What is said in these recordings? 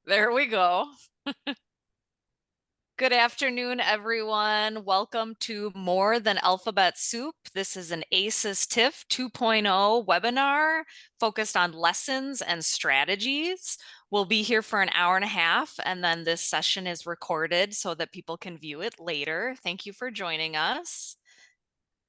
There we go. Good afternoon, everyone. Welcome to More Than Alphabet Soup. This is an ACES TIF 2.0 webinar focused on lessons and strategies. We'll be here for an hour and a half, and then this session is recorded so that people can view it later. Thank you for joining us.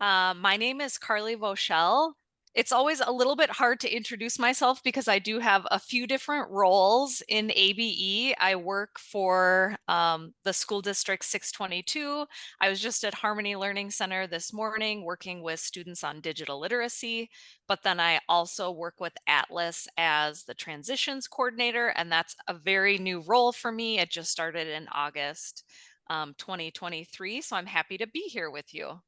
My name is Carly Voschel. It's always a little bit hard to introduce myself because I do have a few different roles in ABE. I work for the School District 622. I was just at Harmony Learning Center this morning working with students on digital literacy, but then I also work with Atlas as the transitions coordinator, and that's a very new role for me. It just started in August 2023, so I'm happy to be here with you.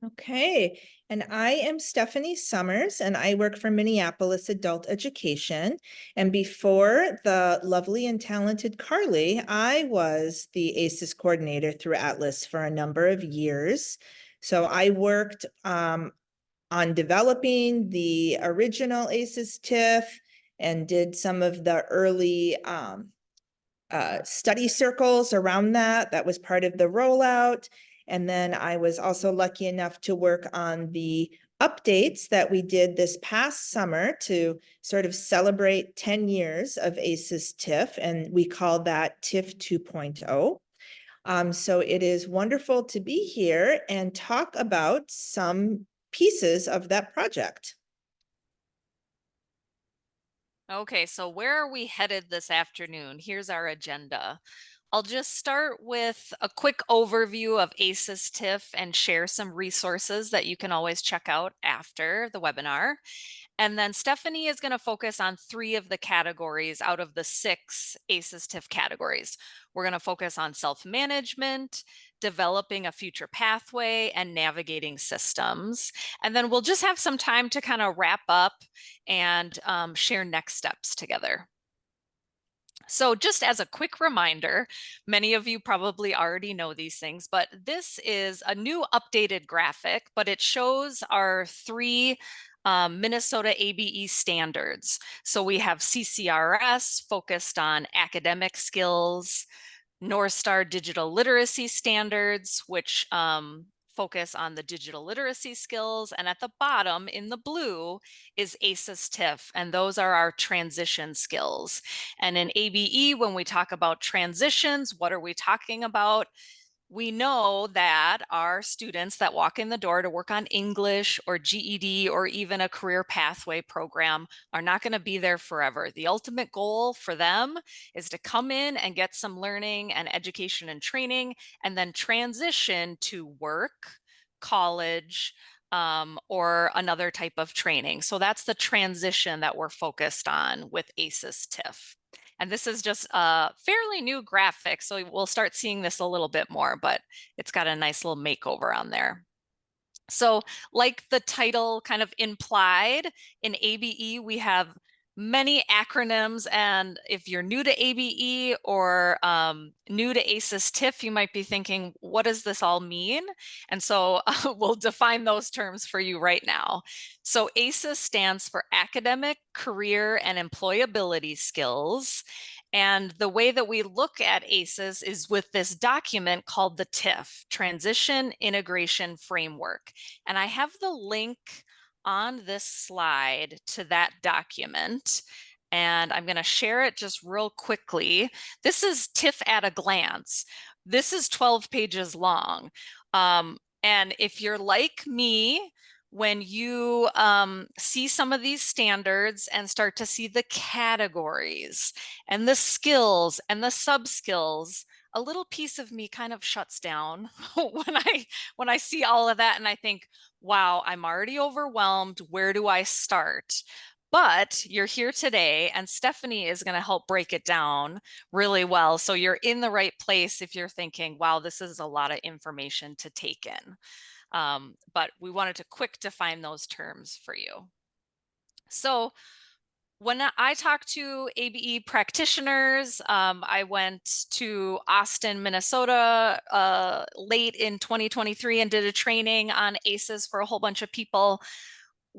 Okay, and I am Stephanie Summers, and I work for Minneapolis Adult Education. And before the lovely and talented Carly, I was the ACES coordinator through Atlas for a number of years. So I worked on developing the original ACES TIF and did some of the early study circles around that. That was part of the rollout. And then I was also lucky enough to work on the updates that we did this past summer to sort of celebrate 10 years of ACES TIF, and we call that TIF 2.0. So it is wonderful to be here and talk about some pieces of that project. Okay, so where are we headed this afternoon? Here's our agenda. I'll just start with a quick overview of ACES TIF and share some resources that you can always check out after the webinar. And then Stephanie is going to focus on 3 of the categories out of the 6 ACES TIF categories. We're going to focus on self-management, developing a future pathway, and navigating systems. And then we'll just have some time to kind of wrap up and share next steps together. So just as a quick reminder, many of you probably already know these things, but this is a new updated graphic, but it shows our 3 Minnesota ABE standards. So we have CCRS focused on academic skills, North Star digital literacy standards, which focus on the digital literacy skills. And at the bottom in the blue is ACES TIF, and those are our transition skills. And in ABE, when we talk about transitions, what are we talking about? We know that our students that walk in the door to work on English or GED or even a career pathway program are not going to be there forever. The ultimate goal for them is to come in and get some learning and education and training and then transition to work, college, or another type of training. So that's the transition that we're focused on with ACES TIF. And this is just a fairly new graphic, so we'll start seeing this a little bit more, but it's got a nice little makeover on there. So like the title kind of implied, in ABE, we have many acronyms. And if you're new to ABE or new to ACES TIF, you might be thinking, what does this all mean? And so we'll define those terms for you right now. So ACES stands for Academic, Career, and Employability Skills. And the way that we look at ACES is with this document called the TIF, Transition Integration Framework. And I have the link on this slide to that document, and I'm going to share it just real quickly. This is TIF at a glance. This is 12 pages long. And if you're like me, when you see some of these standards and start to see the categories and the skills and the sub-skills, a little piece of me kind of shuts down when I see all of that, and I think, wow, I'm already overwhelmed. Where do I start? But you're here today, and Stephanie is going to help break it down really well. So you're in the right place if you're thinking, wow, this is a lot of information to take in. But we wanted to quick define those terms for you. So when I talk to ABE practitioners, I went to Austin, Minnesota late in 2023 and did a training on ACES for a whole bunch of people.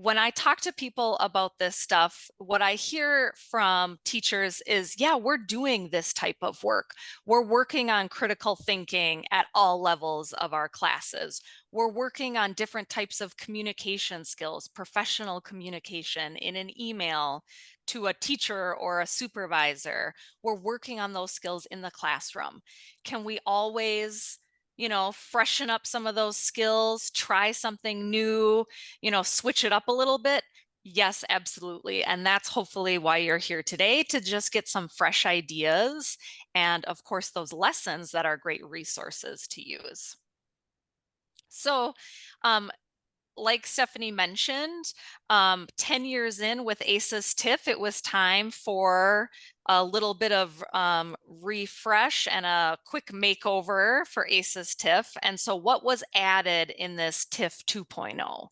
when I talk to people about this stuff, what I hear from teachers is, yeah, we're doing this type of work. We're working on critical thinking at all levels of our classes. We're working on different types of communication skills, professional communication in an email to a teacher or a supervisor. We're working on those skills in the classroom. Can we always, freshen up some of those skills, try something new, switch it up a little bit? Yes, absolutely. And that's hopefully why you're here today, to just get some fresh ideas and, of course, those lessons that are great resources to use. So, um, like Stephanie mentioned, 10 years in with ACES TIF, it was time for a little bit of refresh and a quick makeover for ACES TIF. And so what was added in this TIF 2.0?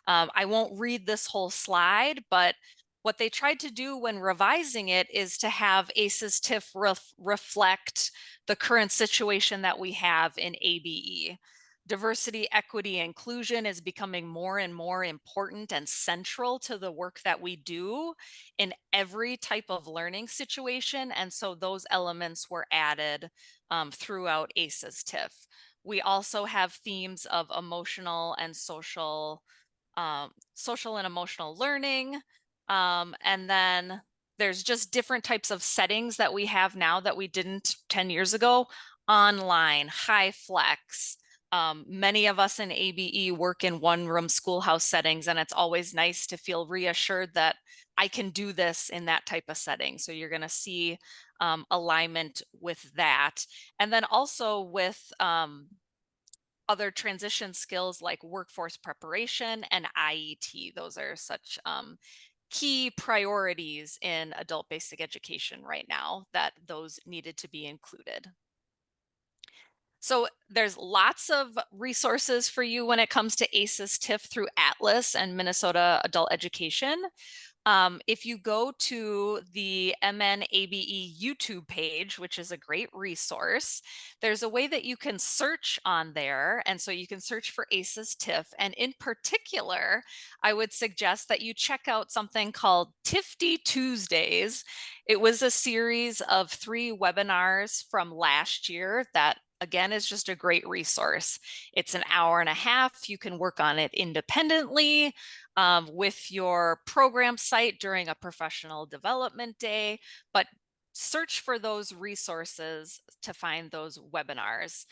I won't read this whole slide, but what they tried to do when revising it is to have ACES TIF reflect the current situation that we have in ABE. Diversity, equity, inclusion is becoming more and more important and central to the work that we do in every type of learning situation. And so those elements were added throughout ACES TIF. We also have themes of emotional and social and emotional learning. And then there's just different types of settings that we have now that we didn't 10 years ago. Online, high flex, many of us in ABE work in one-room schoolhouse settings, and it's always nice to feel reassured that I can do this in that type of setting. So you're going to see alignment with that. And then also with other transition skills like workforce preparation and IET. Those are such key priorities in adult basic education right now, that those needed to be included. So there's lots of resources for you when it comes to ACES TIF through Atlas and Minnesota Adult Education. If you go to the MNABE YouTube page, which is a great resource, there's a way that you can search on there. And so you can search for ACES TIF. And in particular, I would suggest that you check out something called TIFty Tuesdays. It was a series of 3 webinars from last year that, again, is just a great resource. It's an hour and a half. You can work on it independently with your program site during a professional development day, but search for those resources to find those webinars.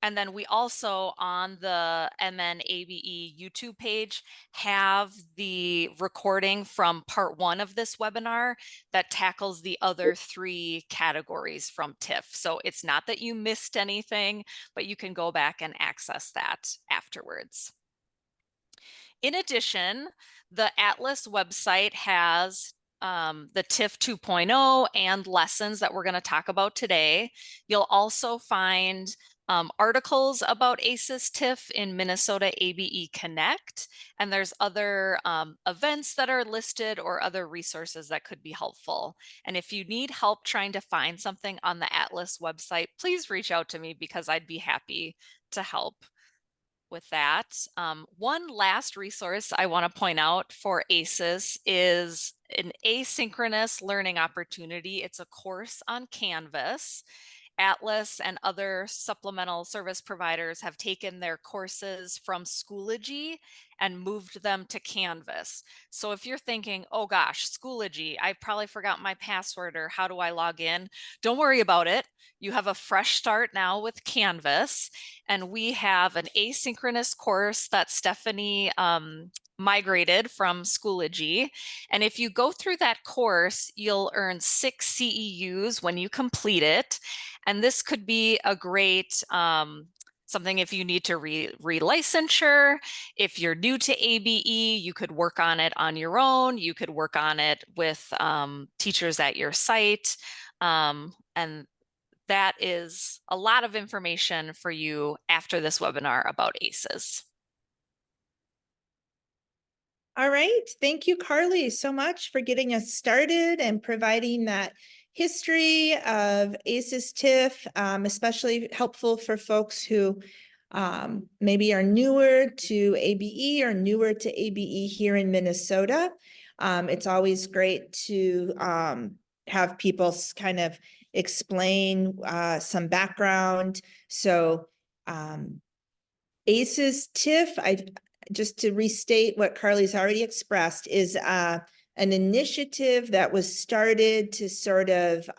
And then we also, on the MNABE YouTube page, have the recording from part 1 of this webinar that tackles the other 3 categories from TIF. So it's not that you missed anything, but you can go back and access that afterwards. In addition, the Atlas website has the TIF 2.0 and lessons that we're going to talk about today. You'll also find articles about ACES TIF in Minnesota ABE Connect, and there's other events that are listed or other resources that could be helpful. And if you need help trying to find something on the Atlas website, please reach out to me because I'd be happy to help with that. One last resource I want to point out for ACES is an asynchronous learning opportunity. It's a course on Canvas. Atlas and other supplemental service providers have taken their courses from Schoology and moved them to Canvas. So if you're thinking, oh gosh, Schoology, I probably forgot my password, or how do I log in? Don't worry about it. You have a fresh start now with Canvas, and we have an asynchronous course that Stephanie migrated from Schoology. And if you go through that course, you'll earn 6 CEUs when you complete it. And this could be a great something if you need to relicensure. If you're new to ABE, you could work on it on your own. You could work on it with teachers at your site. And that is a lot of information for you after this webinar about ACES. All right. Thank you, Carly, so much for getting us started and providing that history of ACES TIF, especially helpful for folks who maybe are newer to ABE or newer to ABE here in Minnesota. It's always great to have people kind of explain some background. So ACES TIF, just to restate what Carly's already expressed, is an initiative that was started to sort of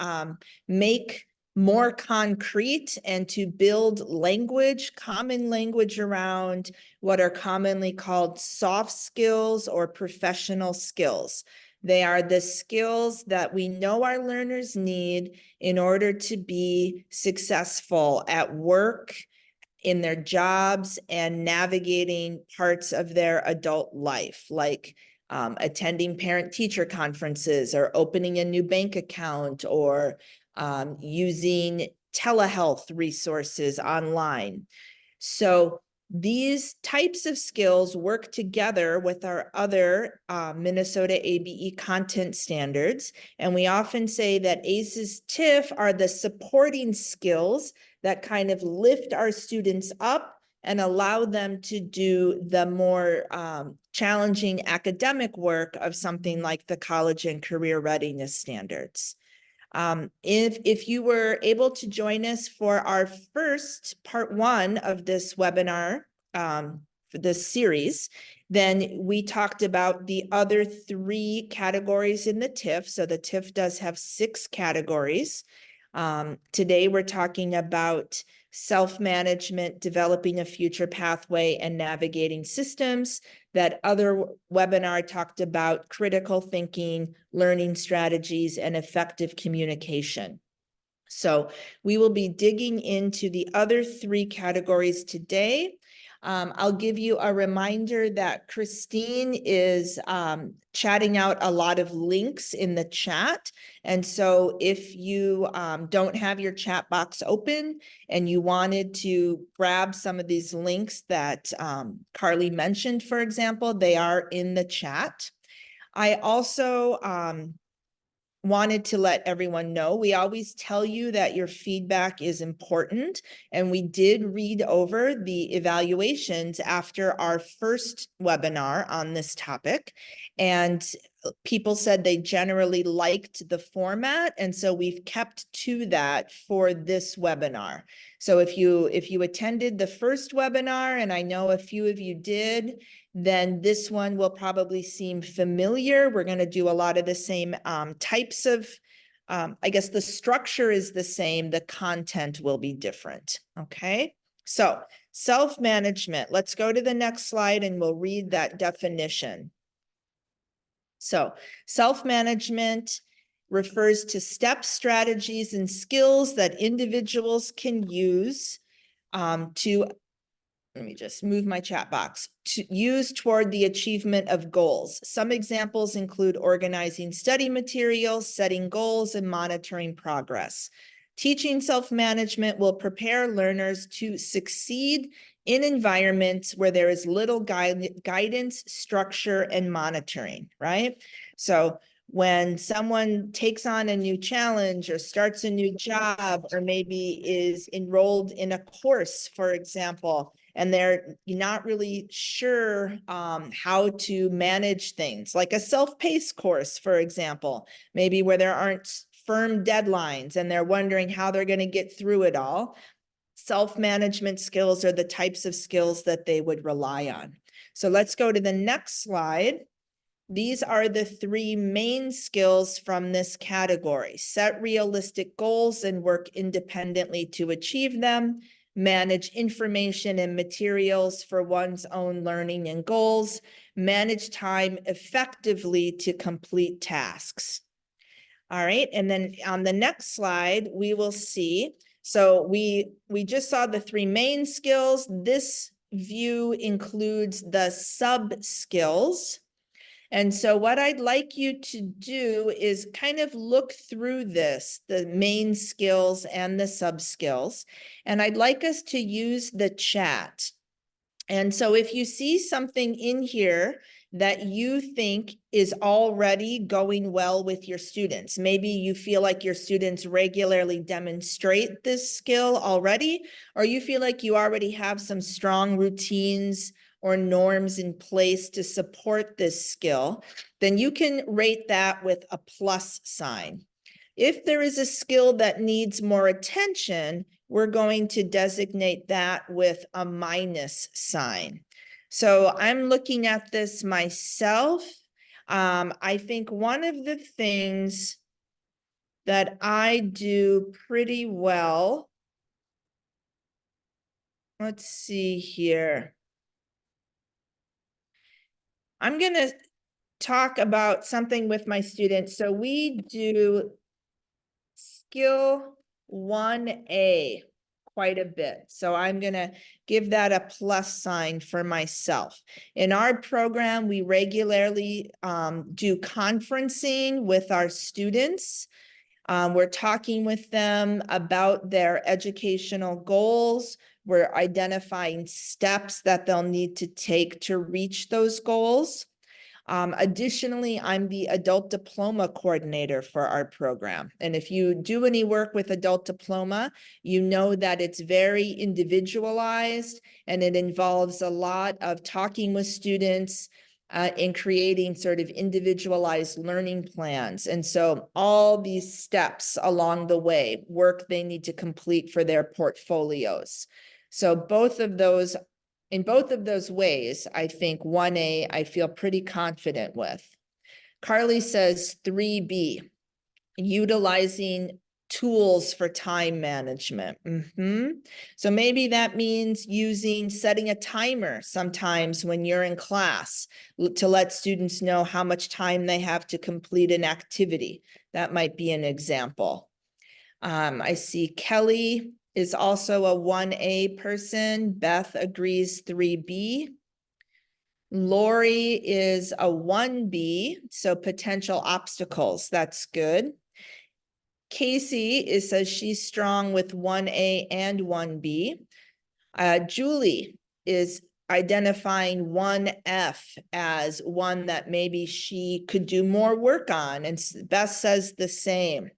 make more concrete and to build language, common language around what are commonly called soft skills or professional skills. They are the skills that we know our learners need in order to be successful at work, in their jobs, and navigating parts of their adult life, like attending parent-teacher conferences or opening a new bank account or using telehealth resources online. So these types of skills work together with our other Minnesota ABE content standards. And we often say that ACES TIF are the supporting skills that kind of lift our students up and allow them to do the more challenging academic work of something like the college and career readiness standards. If you were able to join us for our first part 1 of this webinar, for this series, then we talked about the other 3 categories in the TIF. So the TIF does have 6 categories. Today we're talking about self-management, developing a future pathway, and navigating systems. That other webinar talked about critical thinking, learning strategies, and effective communication. So we will be digging into the other 3 categories today. I'll give you a reminder that Christine is chatting out a lot of links in the chat. And so if you don't have your chat box open and you wanted to grab some of these links that Carly mentioned, for example, they are in the chat. I also wanted to let everyone know, we always tell you that your feedback is important, and we did read over the evaluations after our first webinar on this topic, and people said they generally liked the format, and so we've kept to that for this webinar. So if you attended the first webinar, and I know a few of you did, then this one will probably seem familiar. We're going to do a lot of the same types of, I guess the structure is the same, the content will be different, okay? So self-management, let's go to the next slide and we'll read that definition. So self-management refers to steps, strategies, and skills that individuals can use to, let me just move my chat box, to use toward the achievement of goals. Some examples include organizing study materials, setting goals, and monitoring progress. Teaching self-management will prepare learners to succeed in environments where there is little guidance, structure, and monitoring, right? So when someone takes on a new challenge or starts a new job, or maybe is enrolled in a course, for example, and they're not really sure how to manage things, like a self-paced course, for example, maybe where there aren't firm deadlines and they're wondering how they're going to get through it all. Self-management skills are the types of skills that they would rely on. So let's go to the next slide. These are the 3 main skills from this category: set realistic goals and work independently to achieve them, manage information and materials for one's own learning and goals, manage time effectively to complete tasks. All right, and then on the next slide, we will see, so we just saw the 3 main skills. This view includes the sub-skills. And so what I'd like you to do is kind of look through this, the main skills and the sub-skills, and I'd like us to use the chat. And so if you see something in here that you think is already going well with your students. Maybe you feel like your students regularly demonstrate this skill already, or you feel like you already have some strong routines or norms in place to support this skill, then you can rate that with a plus sign. If there is a skill that needs more attention, we're going to designate that with a minus sign. So I'm looking at this myself. I think one of the things that I do pretty well, let's see here. I'm going to talk about something with my students. So we do skill 1A quite a bit. So I'm going to give that a plus sign for myself. In our program, we regularly do conferencing with our students. We're talking with them about their educational goals. We're identifying steps that they'll need to take to reach those goals. Additionally, I'm the adult diploma coordinator for our program. And if you do any work with adult diploma, you know that it's very individualized and it involves a lot of talking with students and creating sort of individualized learning plans. And so all these steps along the way, work they need to complete for their portfolios. So in both of those ways, I think 1A, I feel pretty confident with. Carly says 3B, utilizing tools for time management. So maybe that means setting a timer sometimes when you're in class to let students know how much time they have to complete an activity. That might be an example. I see Kelly is also a 1A person. Beth agrees 3B. Lori is a 1B, so potential obstacles, that's good. Casey says she's strong with 1A and 1B. Julie is identifying 1F as one that maybe she could do more work on, and Beth says the same.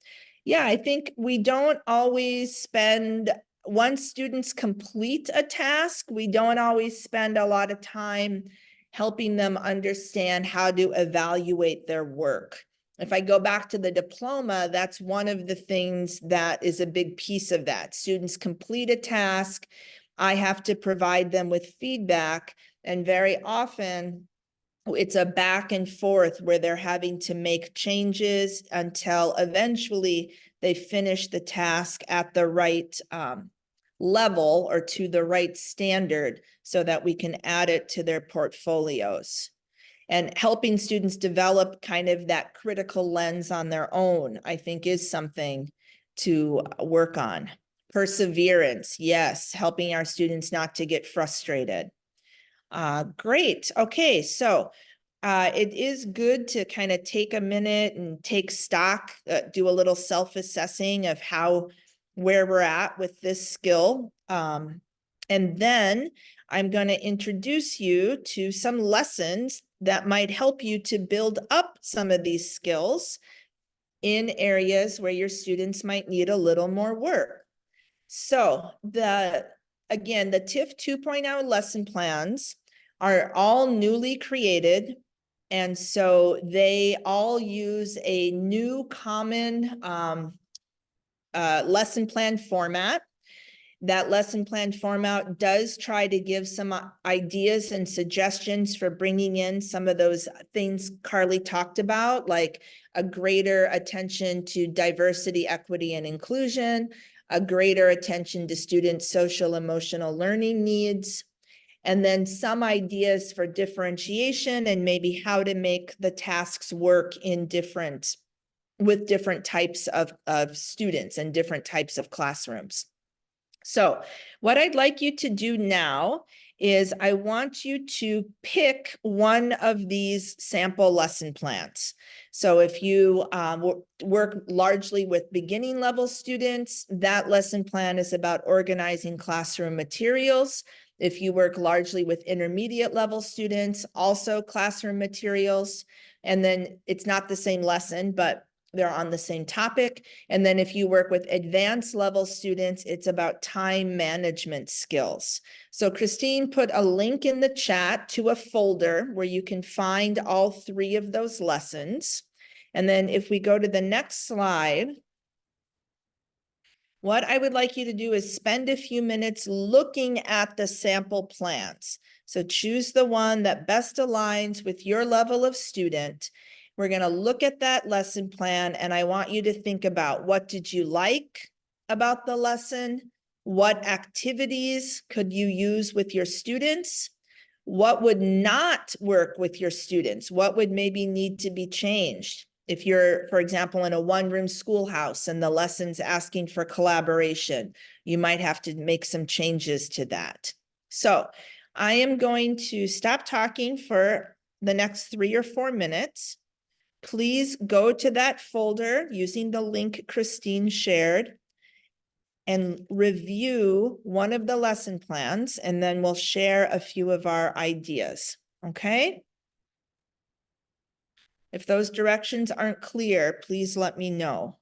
Yeah, I think we don't always spend, once students complete a task, we don't always spend a lot of time helping them understand how to evaluate their work. If I go back to the diploma, that's one of the things that is a big piece of that. Students complete a task, I have to provide them with feedback, and very often it's a back and forth where they're having to make changes until eventually they finish the task at the right level or to the right standard so that we can add it to their portfolios. And helping students develop kind of that critical lens on their own, I think, is something to work on. Perseverance, yes, helping our students not to get frustrated. Great. Okay, so it is good to kind of take a minute and take stock, do a little self-assessing of where we're at with this skill. And then I'm going to introduce you to some lessons that might help you to build up some of these skills in areas where your students might need a little more work. So again, the TIF 2.0 lesson plans are all newly created. And so they all use a new common lesson plan format. That lesson plan format does try to give some ideas and suggestions for bringing in some of those things Carly talked about, like a greater attention to diversity, equity, and inclusion, a greater attention to students' social emotional learning needs, and then some ideas for differentiation and maybe how to make the tasks work with different types of students and different types of classrooms. So what I'd like you to do now is I want you to pick one of these sample lesson plans. So if you work largely with beginning level students, that lesson plan is about organizing classroom materials. If you work largely with intermediate level students, also classroom materials. And then it's not the same lesson, but they're on the same topic. And then if you work with advanced level students, it's about time management skills. So Christine put a link in the chat to a folder where you can find all 3 of those lessons. And then if we go to the next slide, what I would like you to do is spend a few minutes looking at the sample plans. So choose the one that best aligns with your level of student. We're going to look at that lesson plan, and I want you to think about, what did you like about the lesson? What activities could you use with your students? What would not work with your students? What would maybe need to be changed? If you're, for example, in a one-room schoolhouse and the lesson's asking for collaboration, you might have to make some changes to that. So I am going to stop talking for the next 3 or 4 minutes. Please go to that folder using the link Christine shared and review one of the lesson plans, and then we'll share a few of our ideas, okay? If those directions aren't clear, please let me know.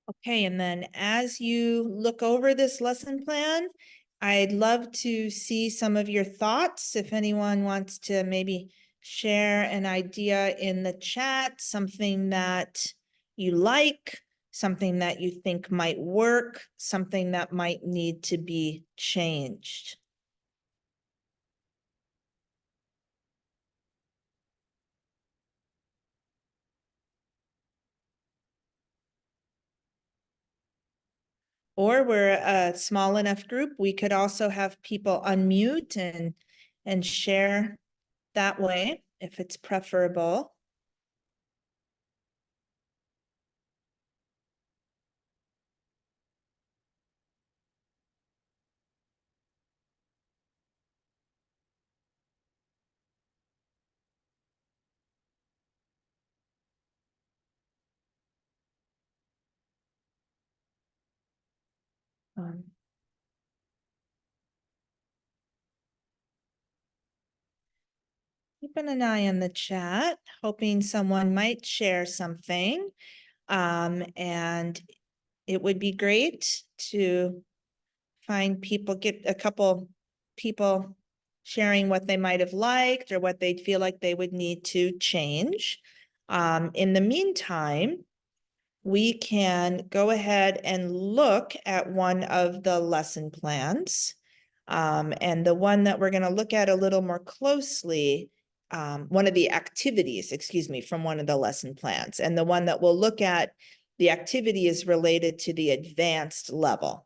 Okay, and then as you look over this lesson plan, I'd love to see some of your thoughts. If anyone wants to maybe share an idea in the chat, something that you like, something that you think might work, something that might need to be changed. Or we're a small enough group, we could also have people unmute and share that way if it's preferable. Um, Keeping an eye on the chat, hoping someone might share something. And it would be great to find people, get a couple people sharing what they might have liked or what they'd feel like they would need to change. In the meantime, we can go ahead and look at one of the lesson plans. And the one that we're going to look at a little more closely one of the activities, excuse me, from one of the lesson plans. And the one that we'll look at, the activity is related to the advanced level.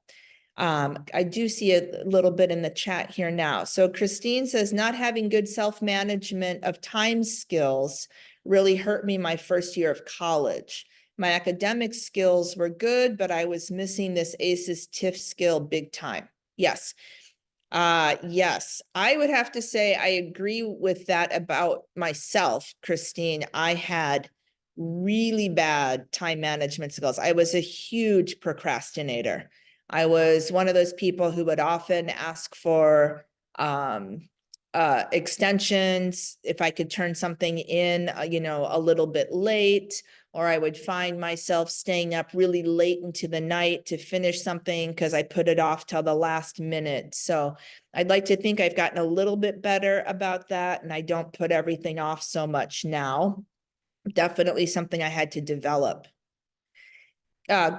I do see a little bit in the chat here now. So Christine says, not having good self-management of time skills really hurt me my first year of college. My academic skills were good, but I was missing this ACES TIF skill big time. Yes. Yes, I would have to say I agree with that about myself, Christine. I had really bad time management skills. I was a huge procrastinator. I was one of those people who would often ask for extensions if I could turn something in, a little bit late, or I would find myself staying up really late into the night to finish something because I put it off till the last minute. So I'd like to think I've gotten a little bit better about that, and I don't put everything off so much now. Definitely something I had to develop.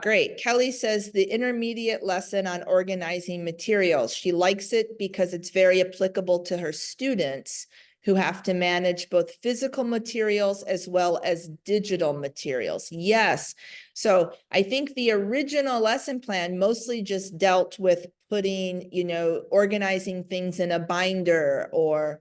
Great. Kelly says the intermediate lesson on organizing materials. She likes it because it's very applicable to her students who have to manage both physical materials as well as digital materials. Yes. So I think the original lesson plan mostly just dealt with putting, organizing things in a binder or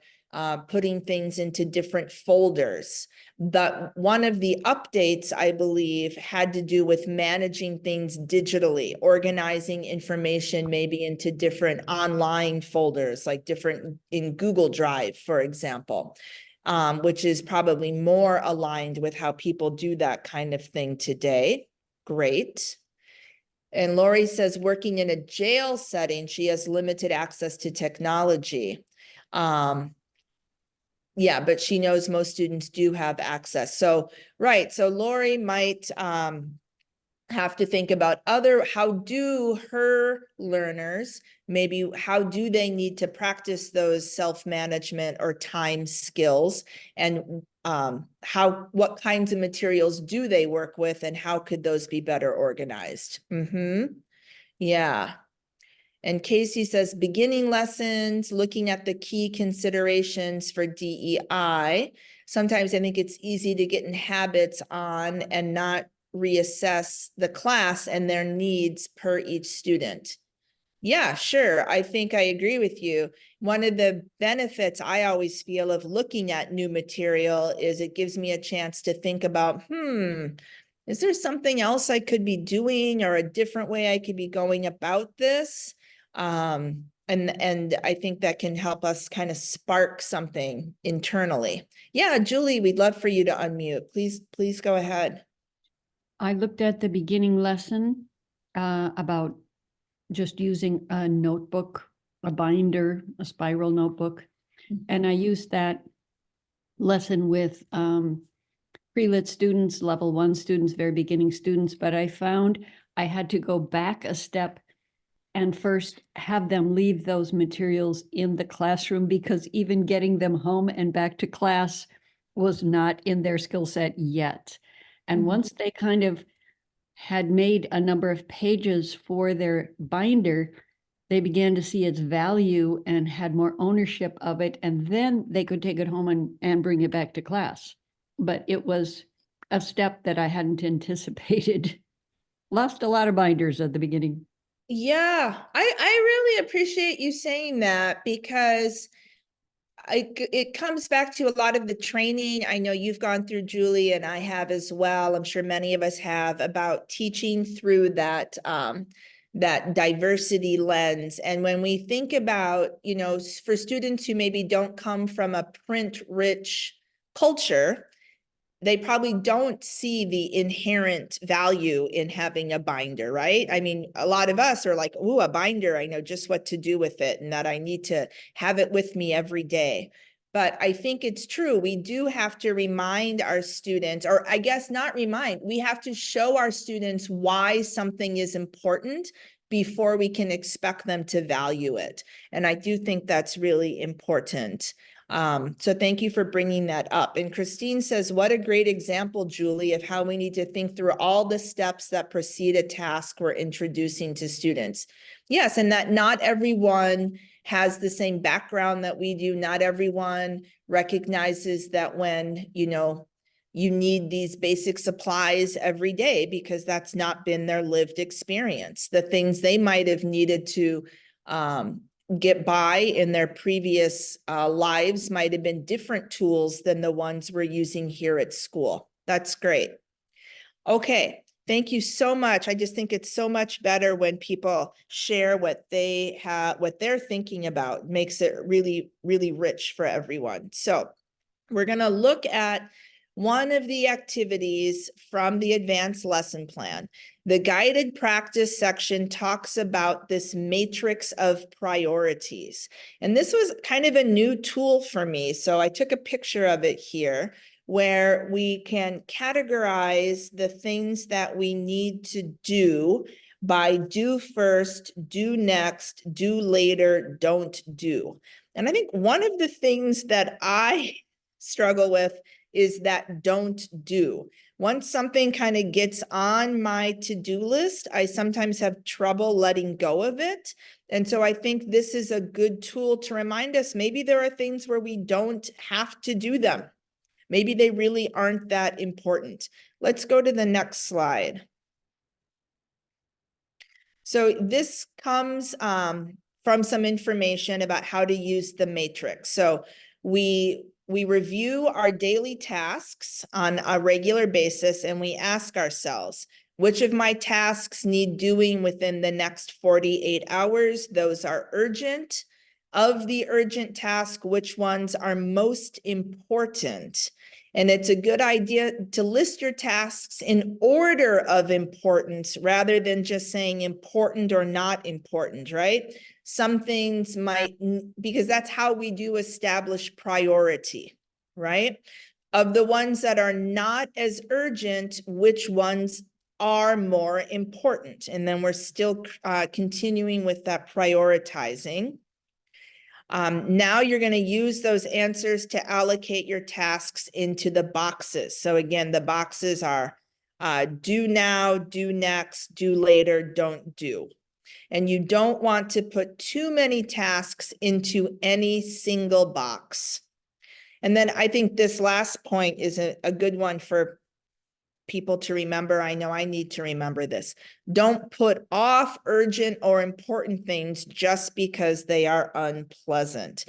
putting things into different folders. But one of the updates, I believe, had to do with managing things digitally, organizing information maybe into different online folders, like different in Google Drive, for example, which is probably more aligned with how people do that kind of thing today. Great. And Lori says, working in a jail setting, she has limited access to technology. Yeah, but she knows most students do have access. So, right. So Lori might have to think about how do her learners, maybe how do they need to practice those self-management or time skills, and what kinds of materials do they work with, and how could those be better organized? Yeah. And Casey says, beginning lessons, looking at the key considerations for DEI. Sometimes I think it's easy to get in habits on and not reassess the class and their needs per each student. Yeah, sure. I think I agree with you. One of the benefits I always feel of looking at new material is it gives me a chance to think about, is there something else I could be doing or a different way I could be going about this? And I think that can help us kind of spark something internally. Yeah, Julie, we'd love for you to unmute. Please go ahead. I looked at the beginning lesson about just using a notebook, a binder, a spiral notebook. And I used that lesson with pre-lit students, level 1 students, very beginning students, but I found I had to go back a step and first have them leave those materials in the classroom, because even getting them home and back to class was not in their skill set yet. And once they kind of had made a number of pages for their binder, they began to see its value and had more ownership of it. And then they could take it home and bring it back to class. But it was a step that I hadn't anticipated. Lost a lot of binders at the beginning. Yeah, I really appreciate you saying that, because it comes back to a lot of the training I know you've gone through, Julie, and I have as well. I'm sure many of us have, about teaching through that that diversity lens. And when we think about, for students who maybe don't come from a print-rich culture, they probably don't see the inherent value in having a binder, right? I mean, a lot of us are like, ooh, a binder, I know just what to do with it and that I need to have it with me every day. But I think it's true. We do have to remind our students, or I guess not remind, we have to show our students why something is important before we can expect them to value it. And I do think that's really important. So thank you for bringing that up. And Christine says, what a great example, Julie, of how we need to think through all the steps that precede a task we're introducing to students. Yes, and that not everyone has the same background that we do. Not everyone recognizes that when, you need these basic supplies every day, because that's not been their lived experience. The things they might have needed to get by in their previous lives might have been different tools than the ones we're using here at school. That's great. Okay, thank you so much. I just think it's so much better when people share what they have, what they're thinking about. It makes it really, really rich for everyone. So we're going to look at one of the activities from the advanced lesson plan. The guided practice section talks about this matrix of priorities. And this was kind of a new tool for me. So I took a picture of it here, where we can categorize the things that we need to do by do first, do next, do later, don't do. And I think one of the things that I struggle with is that don't do. Once something kind of gets on my to-do list, I sometimes have trouble letting go of it. And so I think this is a good tool to remind us, maybe there are things where we don't have to do them. Maybe they really aren't that important. Let's go to the next slide. So this comes from some information about how to use the matrix. So we review our daily tasks on a regular basis, and we ask ourselves, which of my tasks need doing within the next 48 hours? Those are urgent. Of the urgent task, which ones are most important? And it's a good idea to list your tasks in order of importance rather than just saying important or not important, right? Some things might, because that's how we do establish priority, right? Of the ones that are not as urgent, which ones are more important? And then we're still continuing with that prioritizing. Now you're going to use those answers to allocate your tasks into the boxes. So again, the boxes are do now, do next, do later, don't do. And you don't want to put too many tasks into any single box. And then I think this last point is a good one for people to remember. I know I need to remember this. Don't put off urgent or important things just because they are unpleasant.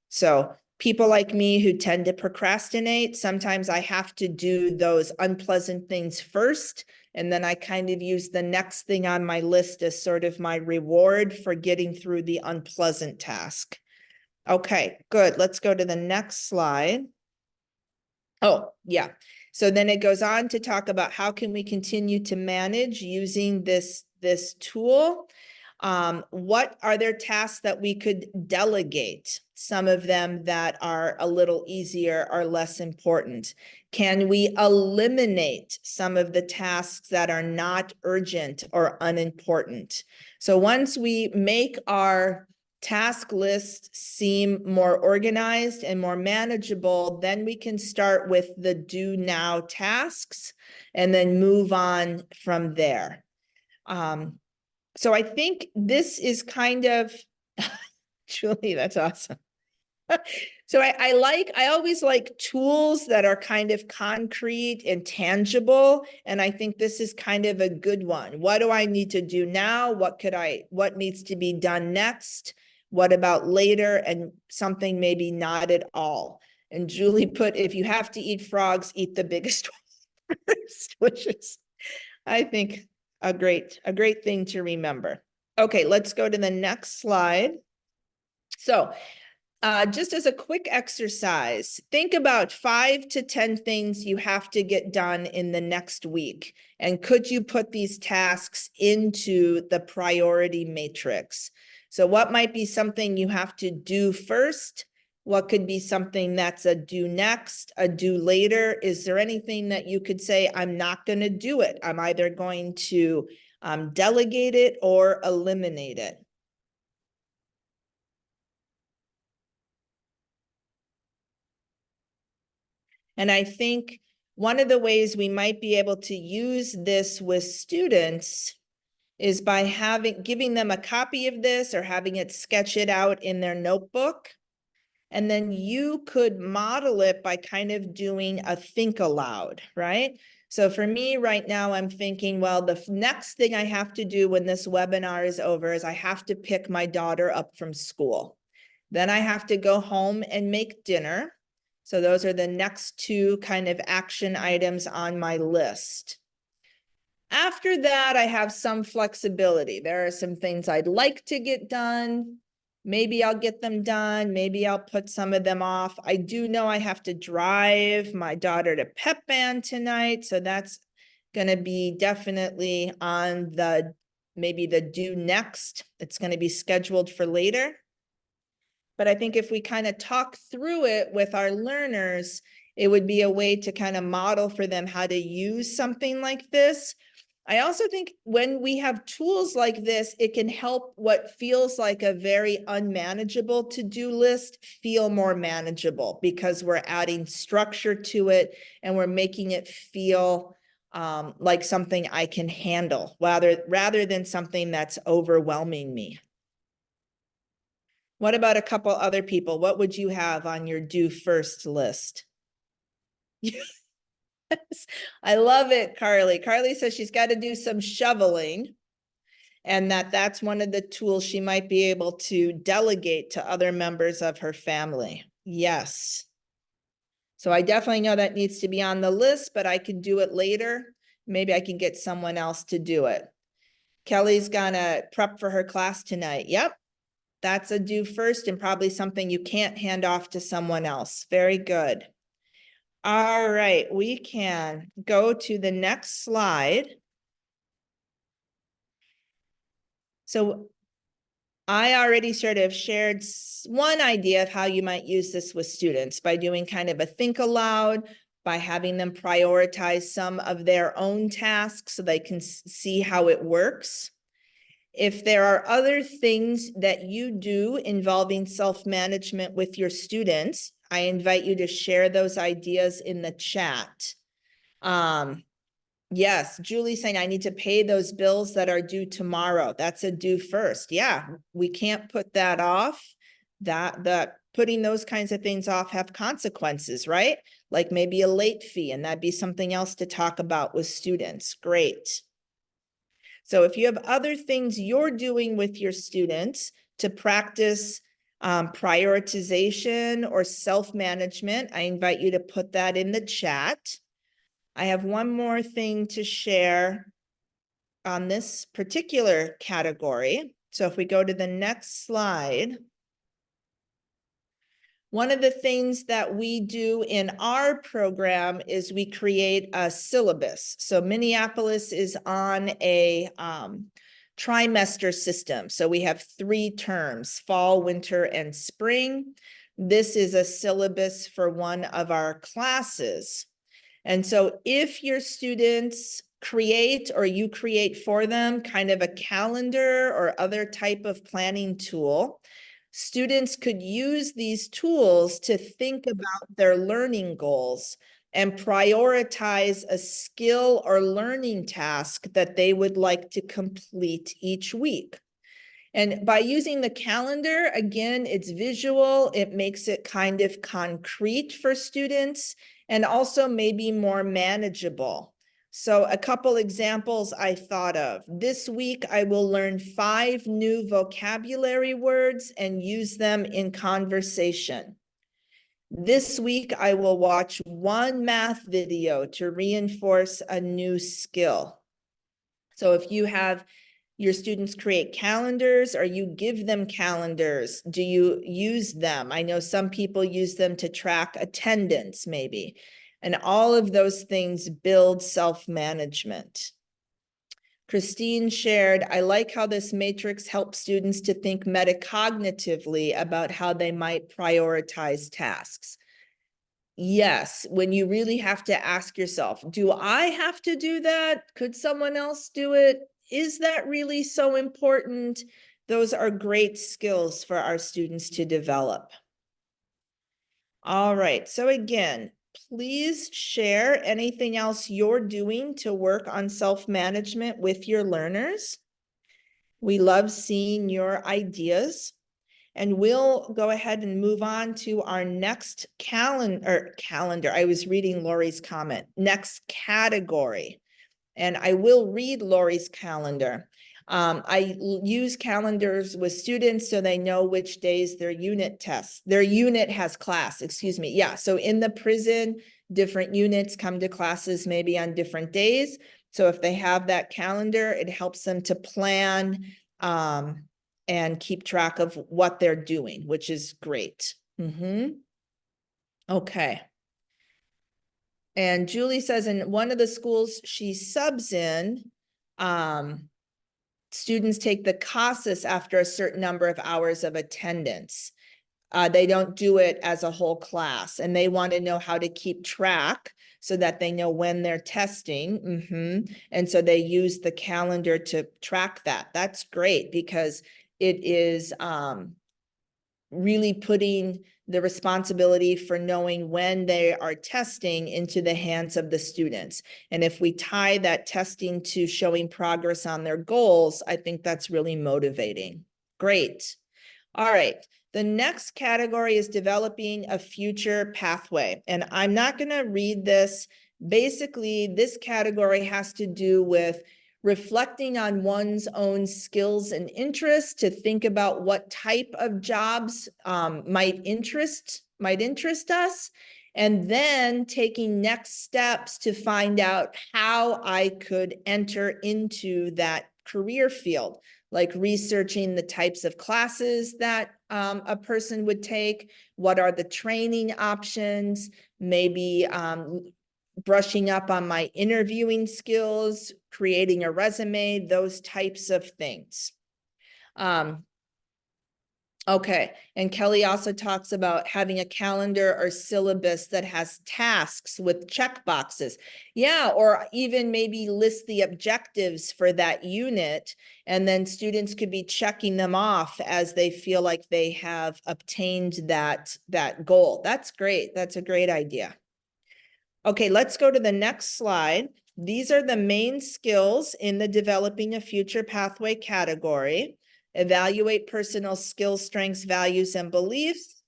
So people like me who tend to procrastinate, sometimes I have to do those unpleasant things first, and then I kind of use the next thing on my list as sort of my reward for getting through the unpleasant task. Okay, good. Let's go to the next slide. Oh, yeah. So then it goes on to talk about how can we continue to manage using this tool. What are there tasks that we could delegate? Some of them that are a little easier are less important. Can we eliminate some of the tasks that are not urgent or unimportant? So once we make our task list seem more organized and more manageable, then we can start with the do now tasks and then move on from there. So I think this is kind of, Julie, that's awesome. So I always like tools that are kind of concrete and tangible. And I think this is kind of a good one. What do I need to do now? What needs to be done next? What about later? And something maybe not at all. And Julie put, if you have to eat frogs, eat the biggest one first, which is, I think, a great thing to remember. Okay, let's go to the next slide. So just as a quick exercise, think about 5 to 10 things you have to get done in the next week. And could you put these tasks into the priority matrix? So what might be something you have to do first? What could be something that's a do next, a do later? Is there anything that you could say, I'm not going to do it? I'm either going to delegate it or eliminate it. And I think one of the ways we might be able to use this with students is by giving them a copy of this or having it sketch it out in their notebook. And then you could model it by kind of doing a think aloud, right? So for me right now, I'm thinking, well, the next thing I have to do when this webinar is over is I have to pick my daughter up from school. Then I have to go home and make dinner. So those are the next two kind of action items on my list. After that, I have some flexibility. There are some things I'd like to get done. Maybe I'll get them done. Maybe I'll put some of them off. I do know I have to drive my daughter to pep band tonight. So that's going to be definitely on the, maybe the due next. It's going to be scheduled for later. But I think if we kind of talk through it with our learners, it would be a way to kind of model for them how to use something like this. I also think when we have tools like this, it can help what feels like a very unmanageable to-do list feel more manageable because we're adding structure to it and we're making it feel like something I can handle rather than something that's overwhelming me. What about a couple other people? What would you have on your do first list? I love it, Carly. Carly says she's got to do some shoveling and that's one of the tools she might be able to delegate to other members of her family. Yes. So I definitely know that needs to be on the list, but I can do it later. Maybe I can get someone else to do it. Kelly's gonna prep for her class tonight. Yep. That's a do first and probably something you can't hand off to someone else. Very good. All right, we can go to the next slide. So I already sort of shared one idea of how you might use this with students by doing kind of a think aloud, by having them prioritize some of their own tasks so they can see how it works. If there are other things that you do involving self-management with your students, I invite you to share those ideas in the chat. Yes, Julie's saying I need to pay those bills that are due tomorrow. That's a due first. Yeah, we can't put that off. That putting those kinds of things off have consequences, right? Like maybe a late fee, and that'd be something else to talk about with students. Great. So if you have other things you're doing with your students to practice prioritization or self-management, I invite you to put that in the chat. I have one more thing to share on this particular category. So if we go to the next slide, one of the things that we do in our program is we create a syllabus. So Minneapolis is on a trimester system. So we have 3 terms, fall, winter, and spring. This is a syllabus for one of our classes. And so if your students create or you create for them kind of a calendar or other type of planning tool, students could use these tools to think about their learning goals and prioritize a skill or learning task that they would like to complete each week. And by using the calendar, again, it's visual, it makes it kind of concrete for students and also maybe more manageable. So a couple examples I thought of. This week, I will learn 5 new vocabulary words and use them in conversation. This week, I will watch 1 math video to reinforce a new skill. So if you have your students create calendars or you give them calendars, do you use them? I know some people use them to track attendance maybe. And all of those things build self-management. Christine shared, I like how this matrix helps students to think metacognitively about how they might prioritize tasks. Yes, when you really have to ask yourself, do I have to do that? Could someone else do it? Is that really so important? Those are great skills for our students to develop. All right, so again, please share anything else you're doing to work on self-management with your learners. We love seeing your ideas. And we'll go ahead and move on to our next calendar. I was reading Lori's comment. Next category. And I will read Lori's calendar. I use calendars with students so they know which days their unit has class, excuse me. Yeah, so in the prison, different units come to classes maybe on different days. So if they have that calendar, it helps them to plan and keep track of what they're doing, which is great. Okay. And Julie says in one of the schools she subs in, students take the CASAS after a certain number of hours of attendance. They don't do it as a whole class, and they want to know how to keep track so that they know when they're testing. And so they use the calendar to track that. That's great because it is really putting the responsibility for knowing when they are testing into the hands of the students. And if we tie that testing to showing progress on their goals, I think that's really motivating. Great. All right. The next category is developing a future pathway. And I'm not going to read this. Basically, this category has to do with reflecting on one's own skills and interests to think about what type of jobs might interest us, and then taking next steps to find out how I could enter into that career field, like researching the types of classes that a person would take, what are the training options, maybe brushing up on my interviewing skills, creating a resume, those types of things. Okay, and Kelly also talks about having a calendar or syllabus that has tasks with check boxes. Yeah, or even maybe list the objectives for that unit, and then students could be checking them off as they feel like they have obtained that goal. That's great. That's a great idea. Okay, let's go to the next slide. These are the main skills in the developing a future pathway category. Evaluate personal skills, strengths, values, and beliefs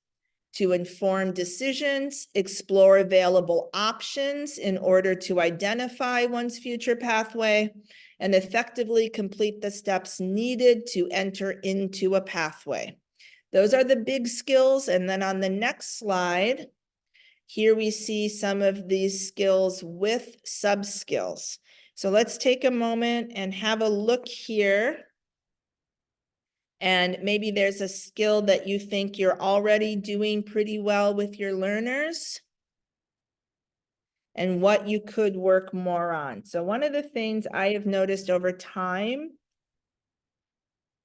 to inform decisions, explore available options in order to identify one's future pathway, and effectively complete the steps needed to enter into a pathway. Those are the big skills. And then on the next slide, here we see some of these skills with sub-skills. So let's take a moment and have a look here. And maybe there's a skill that you think you're already doing pretty well with your learners and what you could work more on. So one of the things I have noticed over time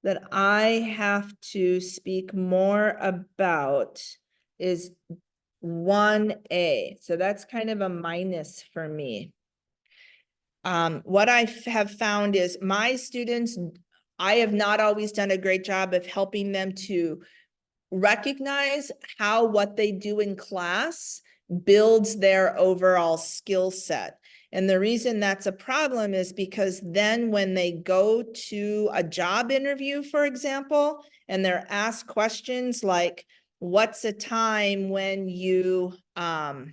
that I have to speak more about is 1A. So that's kind of a minus for me. What I have found is my students, I have not always done a great job of helping them to recognize how what they do in class builds their overall skill set. And the reason that's a problem is because then when they go to a job interview, for example, and they're asked questions like, what's a time when you have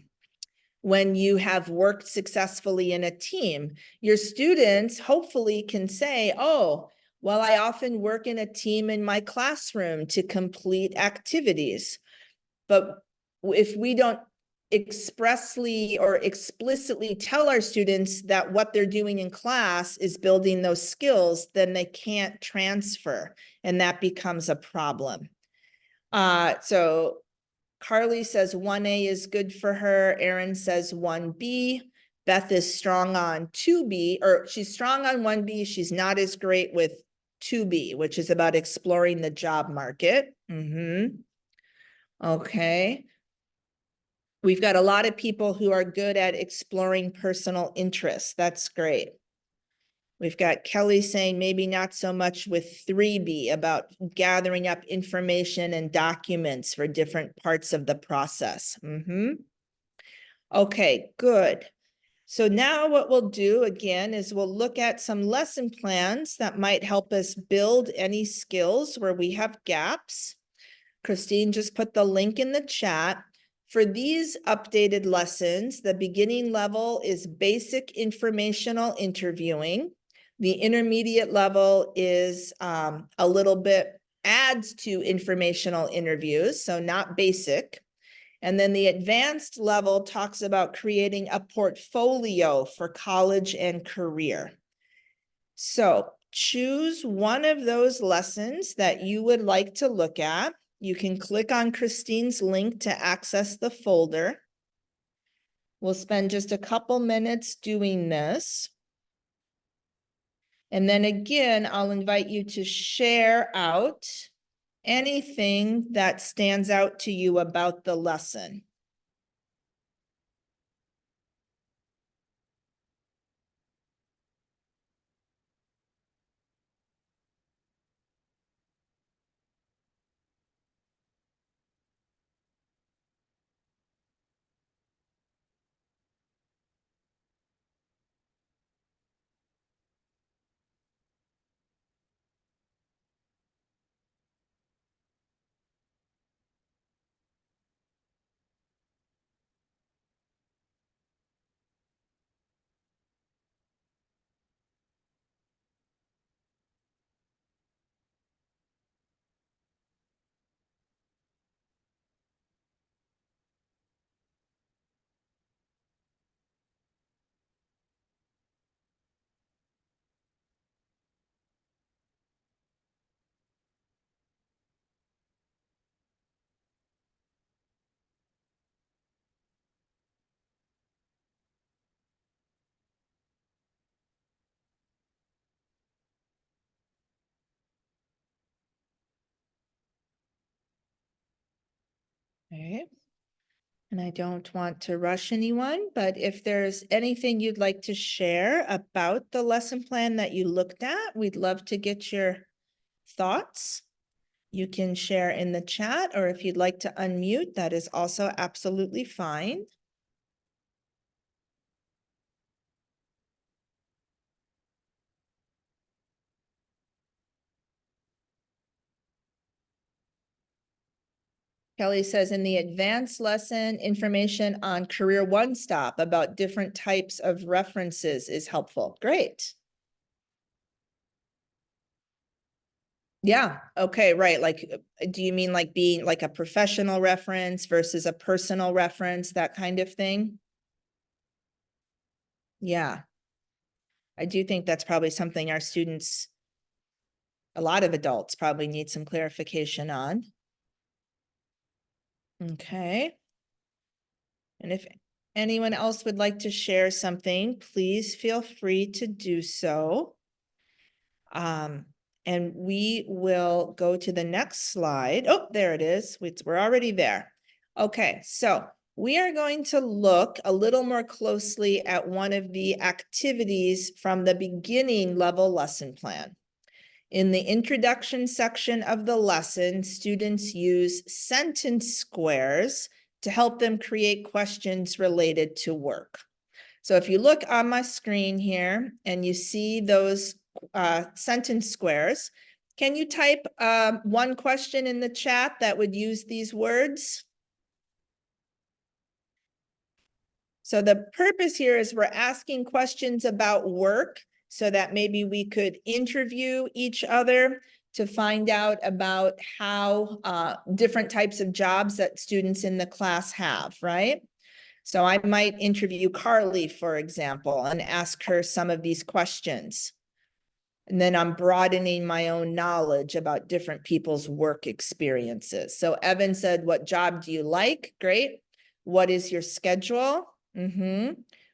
worked successfully in a team, your students hopefully can say, oh, well, I often work in a team in my classroom to complete activities. But if we don't expressly or explicitly tell our students that what they're doing in class is building those skills, then they can't transfer, and that becomes a problem. So Carly says 1A is good for her. Erin says 1B. Beth is strong on 2B, or she's strong on 1B. She's not as great with 2B, which is about exploring the job market. Okay. We've got a lot of people who are good at exploring personal interests. That's great. We've got Kelly saying maybe not so much with 3B about gathering up information and documents for different parts of the process. Okay, good. So now what we'll do again is we'll look at some lesson plans that might help us build any skills where we have gaps. Christine just put the link in the chat. For these updated lessons, the beginning level is basic informational interviewing. The intermediate level is a little bit adds to informational interviews, so not basic. And then the advanced level talks about creating a portfolio for college and career. So choose one of those lessons that you would like to look at. You can click on Christine's link to access the folder. We'll spend just a couple minutes doing this. And then again, I'll invite you to share out anything that stands out to you about the lesson. Okay. And I don't want to rush anyone, but if there's anything you'd like to share about the lesson plan that you looked at, we'd love to get your thoughts. You can share in the chat, or if you'd like to unmute, that is also absolutely fine. Kelly says in the advanced lesson, information on Career One Stop about different types of references is helpful. Great. Yeah, okay, right. Like, do you mean like being like a professional reference versus a personal reference, that kind of thing? Yeah. I do think that's probably something our students, a lot of adults probably need some clarification on. Okay. And if anyone else would like to share something, please feel free to do so. And we will go to the next slide. Oh, there it is. We're already there. Okay, so we are going to look a little more closely at one of the activities from the beginning level lesson plan. In the introduction section of the lesson, students use sentence squares to help them create questions related to work. So if you look on my screen here and you see those sentence squares, can you type one question in the chat that would use these words? So the purpose here is we're asking questions about work so that maybe we could interview each other to find out about how different types of jobs that students in the class have, right? So I might interview Carly, for example, and ask her some of these questions. And then I'm broadening my own knowledge about different people's work experiences. So Evan said, what job do you like? Great. What is your schedule?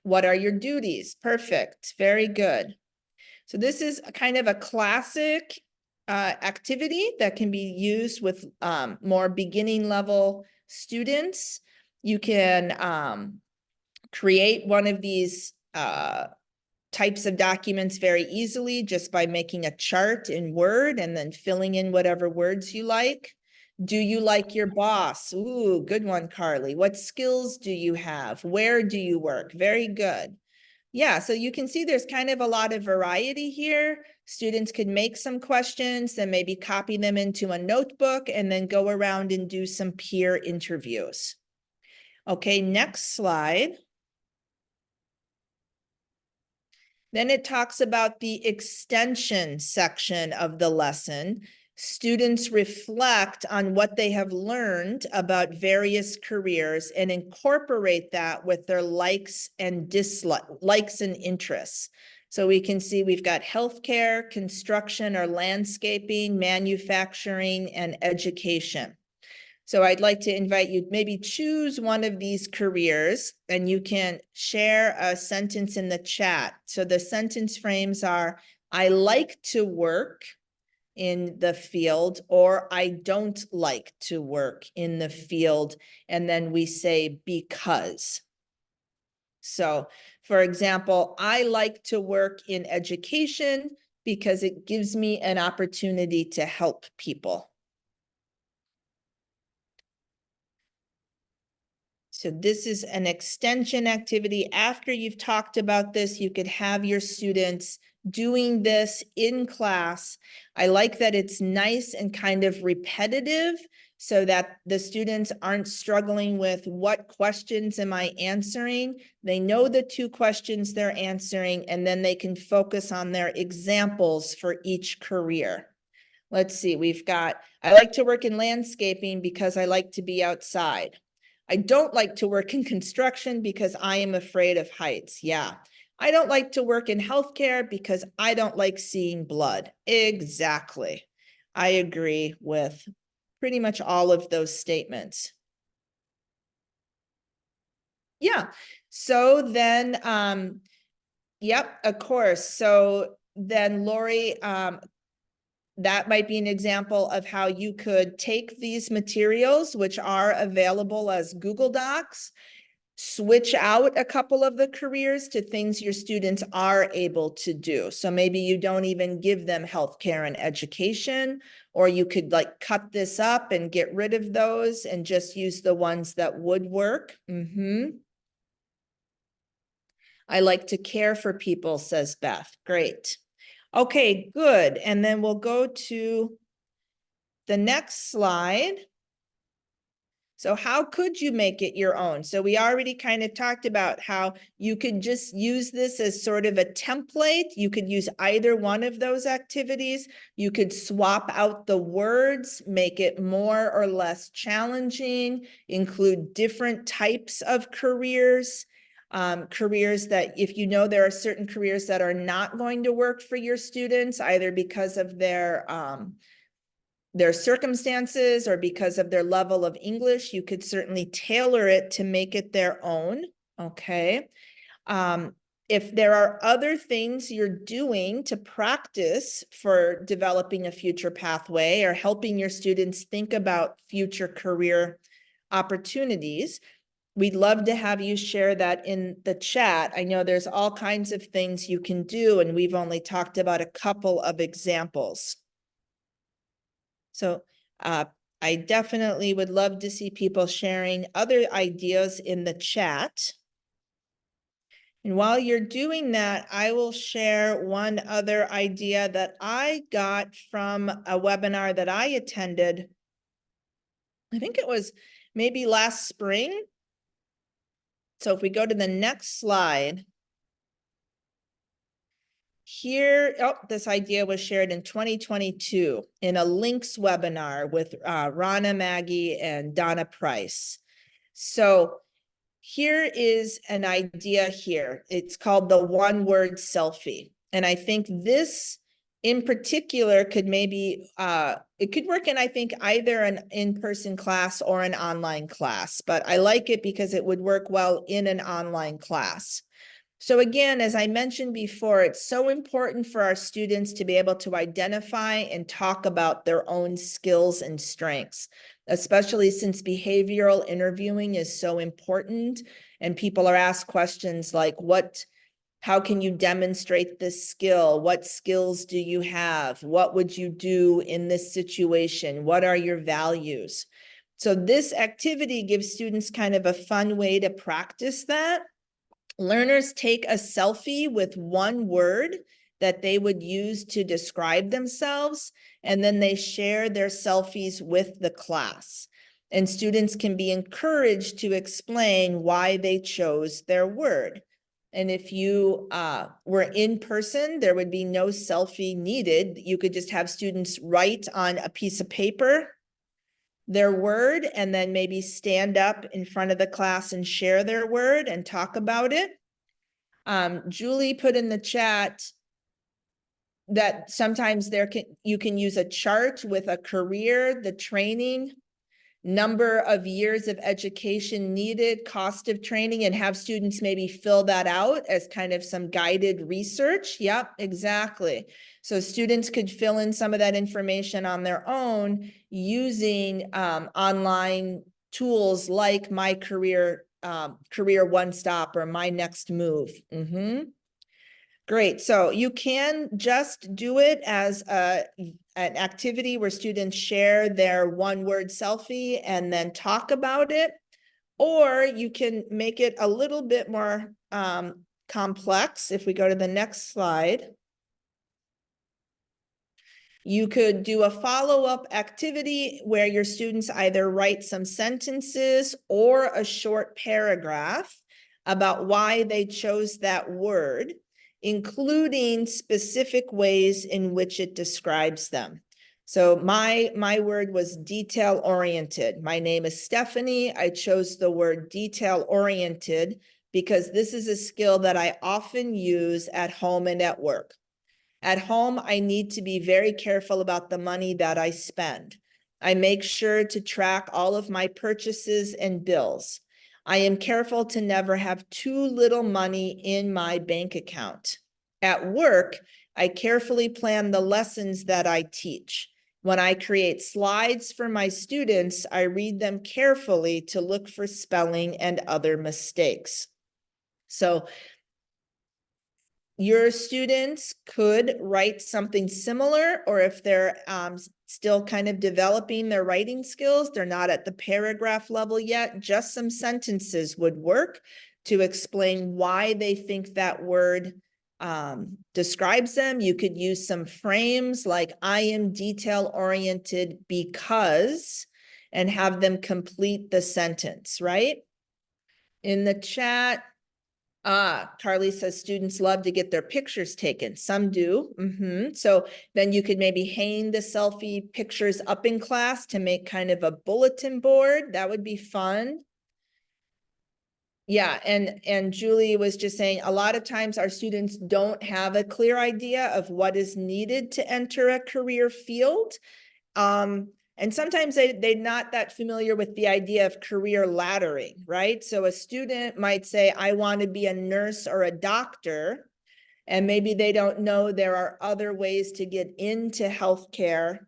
What are your duties? Perfect. Very good. So this is a kind of a classic activity that can be used with more beginning level students. You can create one of these types of documents very easily just by making a chart in Word and then filling in whatever words you like. Do you like your boss? Ooh, good one, Carly. What skills do you have? Where do you work? Very good. Yeah, so you can see there's kind of a lot of variety here. Students could make some questions, then maybe copy them into a notebook and then go around and do some peer interviews. Okay, next slide. Then it talks about the extension section of the lesson. Students reflect on what they have learned about various careers and incorporate that with their likes and dislikes and interests. So we can see we've got healthcare, construction or landscaping, manufacturing, and education. So I'd like to invite you, maybe choose one of these careers and you can share a sentence in the chat. So the sentence frames are, I like to work in the field, or I don't like to work in the field. And then we say because. So for example, I like to work in education because it gives me an opportunity to help people. So this is an extension activity. After you've talked about this, you could have your students doing this in class. I like that it's nice and kind of repetitive so that the students aren't struggling with what questions am I answering. They know the two questions they're answering, and then they can focus on their examples for each career. Let's see, we've got, I like to work in landscaping because I like to be outside. I don't like to work in construction because I am afraid of heights. Yeah. I don't like to work in healthcare because I don't like seeing blood. Exactly. I agree with pretty much all of those statements. Yeah. So then, yep, of course. So then Lori, that might be an example of how you could take these materials, which are available as Google Docs, switch out a couple of the careers to things your students are able to do. So maybe you don't even give them healthcare and education, or you could like cut this up and get rid of those and just use the ones that would work. I like to care for people, says Beth. Great. Okay, good. And then we'll go to the next slide. So how could you make it your own? So we already kind of talked about how you could just use this as sort of a template. You could use either one of those activities. You could swap out the words, make it more or less challenging, include different types of careers. Careers that if you know there are certain careers that are not going to work for your students, either because of their circumstances or because of their level of English, you could certainly tailor it to make it their own, okay? If there are other things you're doing to practice for developing a future pathway or helping your students think about future career opportunities, we'd love to have you share that in the chat. I know there's all kinds of things you can do, and we've only talked about a couple of examples. So I definitely would love to see people sharing other ideas in the chat. And while you're doing that, I will share one other idea that I got from a webinar that I attended. I think it was maybe last spring. So if we go to the next slide. Here, oh, this idea was shared in 2022 in a links webinar with Rana Maggie and Donna Price. So here is an idea here. It's called the one word selfie. And I think this in particular could maybe, it could work in, I think, either an in-person class or an online class, but I like it because it would work well in an online class. So again, as I mentioned before, it's so important for our students to be able to identify and talk about their own skills and strengths, especially since behavioral interviewing is so important and people are asked questions like, what How can you demonstrate this skill? What skills do you have? What would you do in this situation? What are your values? So this activity gives students kind of a fun way to practice that. Learners take a selfie with one word that they would use to describe themselves, and then they share their selfies with the class. And students can be encouraged to explain why they chose their word. And if you were in person, there would be no selfie needed. You could just have students write on a piece of paper their word and then maybe stand up in front of the class and share their word and talk about it. Julie put in the chat that sometimes you can use a chart with a career, the training, number of years of education needed, cost of training, and have students maybe fill that out as kind of some guided research. Yep, exactly. So students could fill in some of that information on their own using online tools like My Career, Career One Stop, or My Next Move. Great. So you can just do it as an activity where students share their one-word selfie and then talk about it, or you can make it a little bit more complex. If we go to the next slide, you could do a follow-up activity where your students either write some sentences or a short paragraph about why they chose that word, including specific ways in which it describes them. So my word was detail-oriented. My name is Stephanie. I chose the word detail-oriented because this is a skill that I often use at home and at work. At home, I need to be very careful about the money that I spend. I make sure to track all of my purchases and bills. I am careful to never have too little money in my bank account. At work, I carefully plan the lessons that I teach. When I create slides for my students, I read them carefully to look for spelling and other mistakes. So your students could write something similar, or if they're still kind of developing their writing skills, they're not at the paragraph level yet, just some sentences would work to explain why they think that word describes them. You could use some frames like I am detail-oriented because, and have them complete the sentence, right? In the chat, Carly says students love to get their pictures taken. Some do. So then you could maybe hang the selfie pictures up in class to make kind of a bulletin board. That would be fun. Yeah, and Julie was just saying a lot of times our students don't have a clear idea of what is needed to enter a career field. And sometimes they're not that familiar with the idea of career laddering, right? So a student might say, I want to be a nurse or a doctor, and maybe they don't know there are other ways to get into healthcare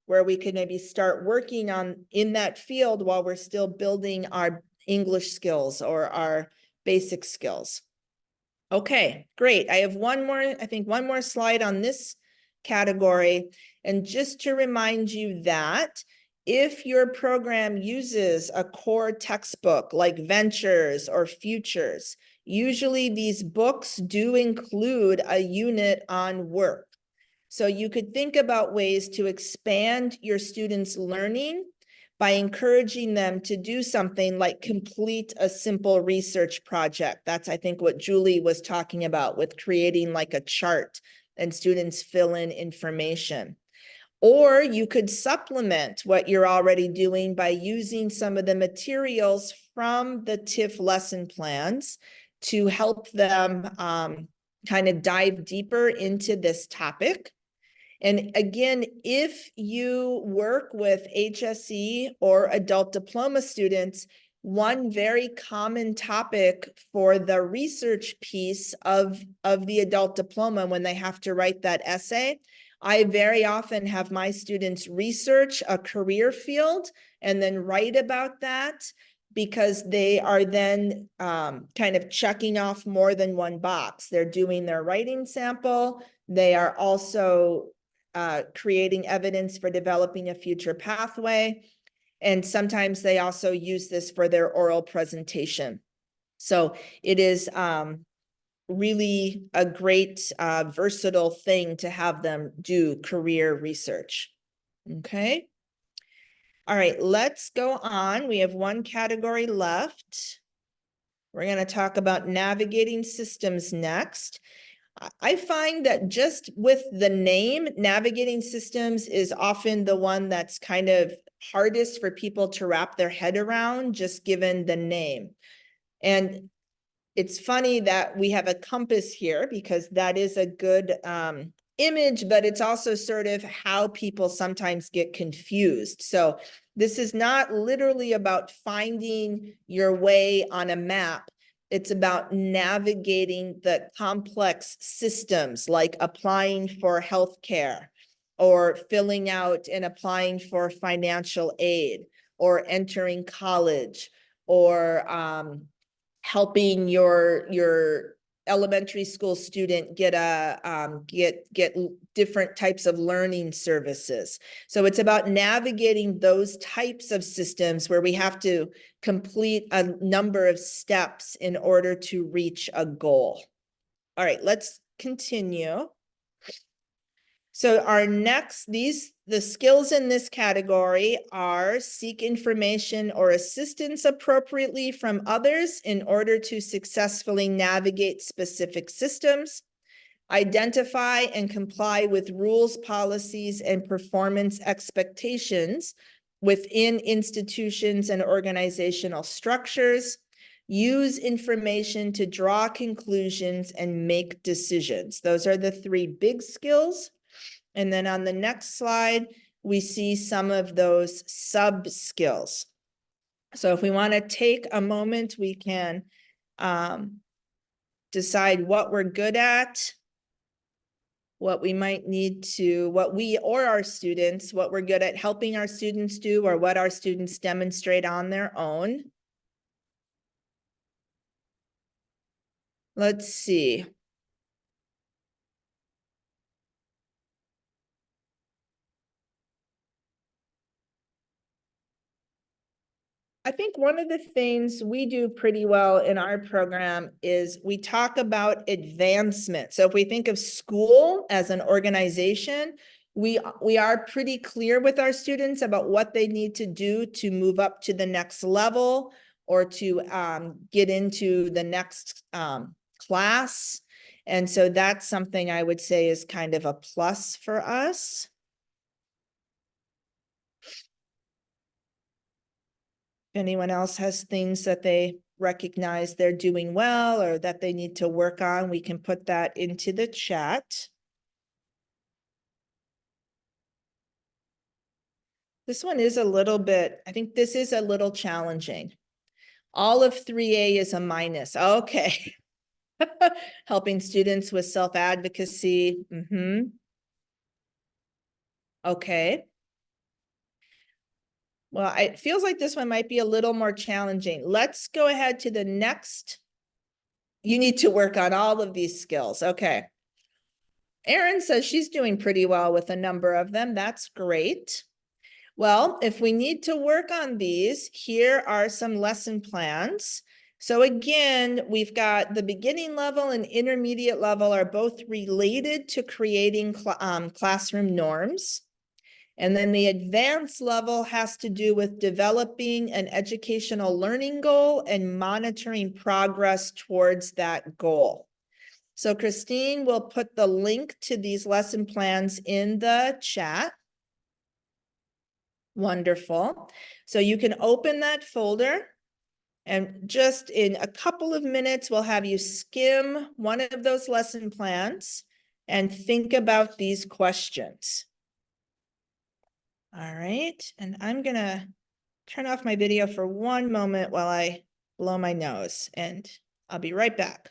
where we could maybe start working in that field while we're still building our English skills or our basic skills. Okay, great. I have one more slide on this category. And just to remind you that if your program uses a core textbook like Ventures or Futures, usually these books do include a unit on work. So you could think about ways to expand your students' learning by encouraging them to do something like complete a simple research project. That's, I think, what Julie was talking about with creating like a chart and students fill in information. Or you could supplement what you're already doing by using some of the materials from the TIF lesson plans to help them kind of dive deeper into this topic. And again, if you work with HSE or adult diploma students, one very common topic for the research piece of the adult diploma when they have to write that essay, I very often have my students research a career field and then write about that, because they are then kind of checking off more than one box. They're doing their writing sample. They are also creating evidence for developing a future pathway. And sometimes they also use this for their oral presentation. So it is really a great versatile thing to have them do career research. Okay. All right, let's go on. We have one category left. We're going to talk about navigating systems next. I find that just with the name, navigating systems is often the one that's kind of hardest for people to wrap their head around, just given the name. And it's funny that we have a compass here because that is a good image, but it's also sort of how people sometimes get confused. So this is not literally about finding your way on a map. It's about navigating the complex systems like applying for healthcare or filling out and applying for financial aid or entering college or helping your elementary school student get get different types of learning services. So it's about navigating those types of systems where we have to complete a number of steps in order to reach a goal. All right, let's continue. So our next, the skills in this category are seek information or assistance appropriately from others in order to successfully navigate specific systems, identify and comply with rules, policies, and performance expectations within institutions and organizational structures, use information to draw conclusions and make decisions. Those are the three big skills. And then on the next slide, we see some of those sub skills. So if we want to take a moment, we can decide what we're good at, what we might need to, what we or our students, what we're good at helping our students do, or what our students demonstrate on their own. Let's see. I think one of the things we do pretty well in our program is we talk about advancement. So if we think of school as an organization, we are pretty clear with our students about what they need to do to move up to the next level or to get into the next class. And so that's something I would say is kind of a plus for us. If anyone else has things that they recognize they're doing well or that they need to work on, we can put that into the chat. This one is a little bit, I think this is a little challenging. All of 3A is a minus. Okay. Helping students with self-advocacy. Okay. Well, it feels like this one might be a little more challenging. Let's go ahead to the next. You need to work on all of these skills. Okay. Erin says she's doing pretty well with a number of them. That's great. Well, if we need to work on these, here are some lesson plans. So again, we've got the beginning level and intermediate level are both related to creating classroom norms. And then the advanced level has to do with developing an educational learning goal and monitoring progress towards that goal. So Christine will put the link to these lesson plans in the chat. Wonderful. So you can open that folder and just in a couple of minutes, we'll have you skim one of those lesson plans and think about these questions. All right, and I'm gonna turn off my video for one moment while I blow my nose, and I'll be right back.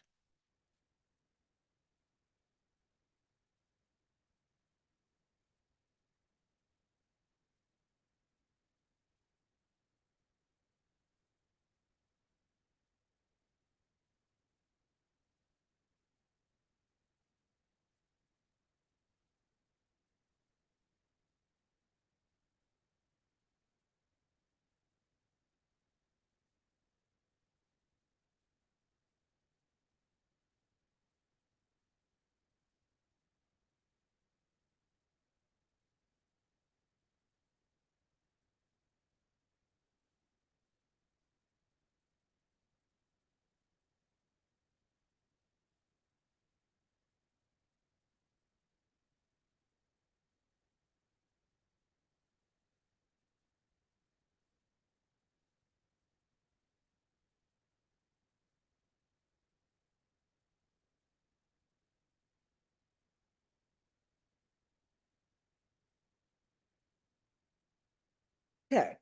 Okay.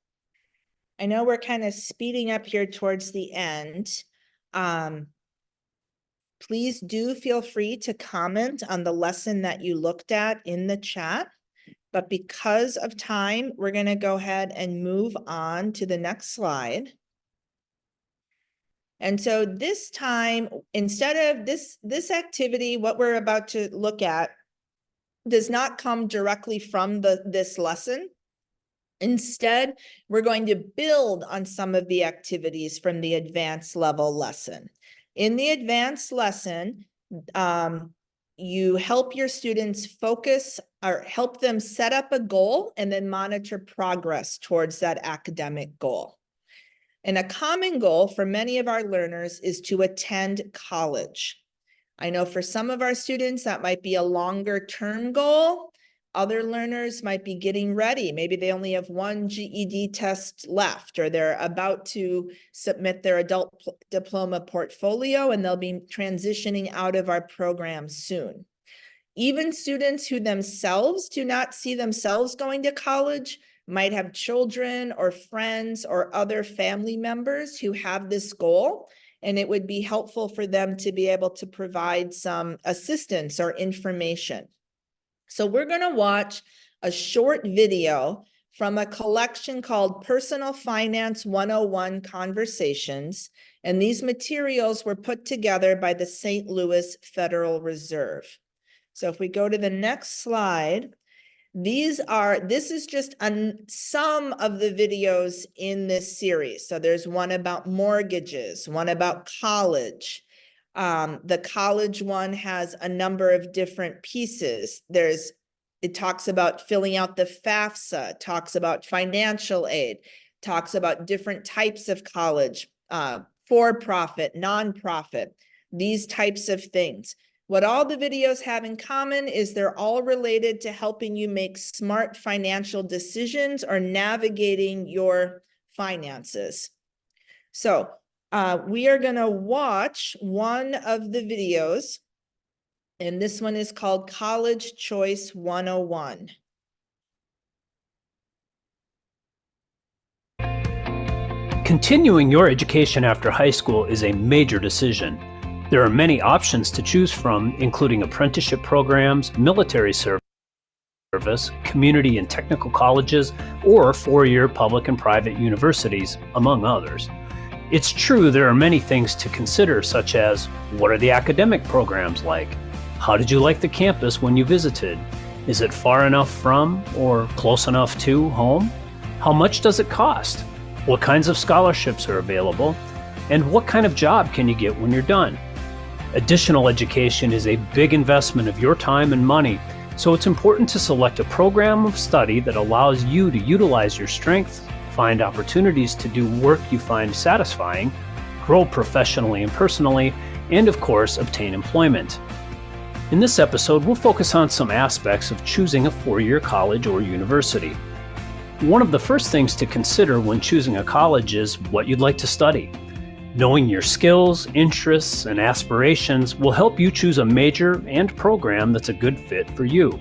I know we're kind of speeding up here towards the end. Please do feel free to comment on the lesson that you looked at in the chat. But because of time, we're going to go ahead and move on to the next slide. And so this time, instead of this activity, what we're about to look at does not come directly from this lesson. Instead, we're going to build on some of the activities from the advanced level lesson. In the advanced lesson, you help your students focus or help them set up a goal and then monitor progress towards that academic goal. And a common goal for many of our learners is to attend college. I know for some of our students that might be a longer term goal. Other learners might be getting ready. Maybe they only have one GED test left, or they're about to submit their adult diploma portfolio and they'll be transitioning out of our program soon. Even students who themselves do not see themselves going to college might have children or friends or other family members who have this goal, and it would be helpful for them to be able to provide some assistance or information. So we're going to watch a short video from a collection called Personal Finance 101 Conversations, and these materials were put together by the St. Louis Federal Reserve. So if we go to the next slide, this is just some of the videos in this series. So there's one about mortgages, one about college. The college one has a number of different pieces. It talks about filling out the FAFSA, talks about financial aid, talks about different types of college, for-profit, nonprofit, these types of things. What all the videos have in common is they're all related to helping you make smart financial decisions or navigating your finances. So we are going to watch one of the videos, and this one is called College Choice 101. Continuing your education after high school is a major decision. There are many options to choose from, including apprenticeship programs, military service, community and technical colleges, or four-year public and private universities, among others. It's true there are many things to consider, such as, what are the academic programs like? How did you like the campus when you visited? Is it far enough from or close enough to home? How much does it cost? What kinds of scholarships are available? And what kind of job can you get when you're done? Additional education is a big investment of your time and money, so it's important to select a program of study that allows you to utilize your strengths, find opportunities to do work you find satisfying, grow professionally and personally, and of course, obtain employment. In this episode, we'll focus on some aspects of choosing a four-year college or university. One of the first things to consider when choosing a college is what you'd like to study. Knowing your skills, interests, and aspirations will help you choose a major and program that's a good fit for you.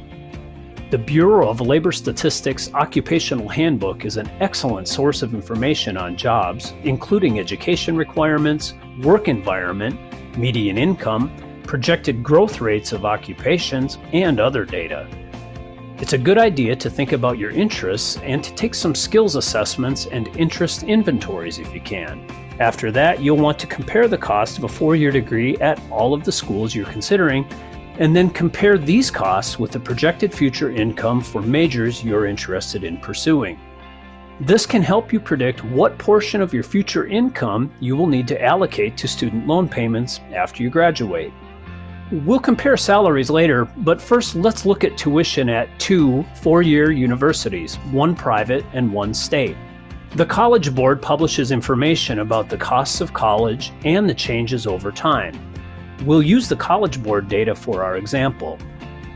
The Bureau of Labor Statistics Occupational Handbook is an excellent source of information on jobs, including education requirements, work environment, median income, projected growth rates of occupations, and other data. It's a good idea to think about your interests and to take some skills assessments and interest inventories if you can. After that, you'll want to compare the cost of a four-year degree at all of the schools you're considering, and then compare these costs with the projected future income for majors you're interested in pursuing. This can help you predict what portion of your future income you will need to allocate to student loan payments after you graduate. We'll compare salaries later, but first let's look at tuition at two four-year universities, one private and one state. The College Board publishes information about the costs of college and the changes over time. We'll use the College Board data for our example.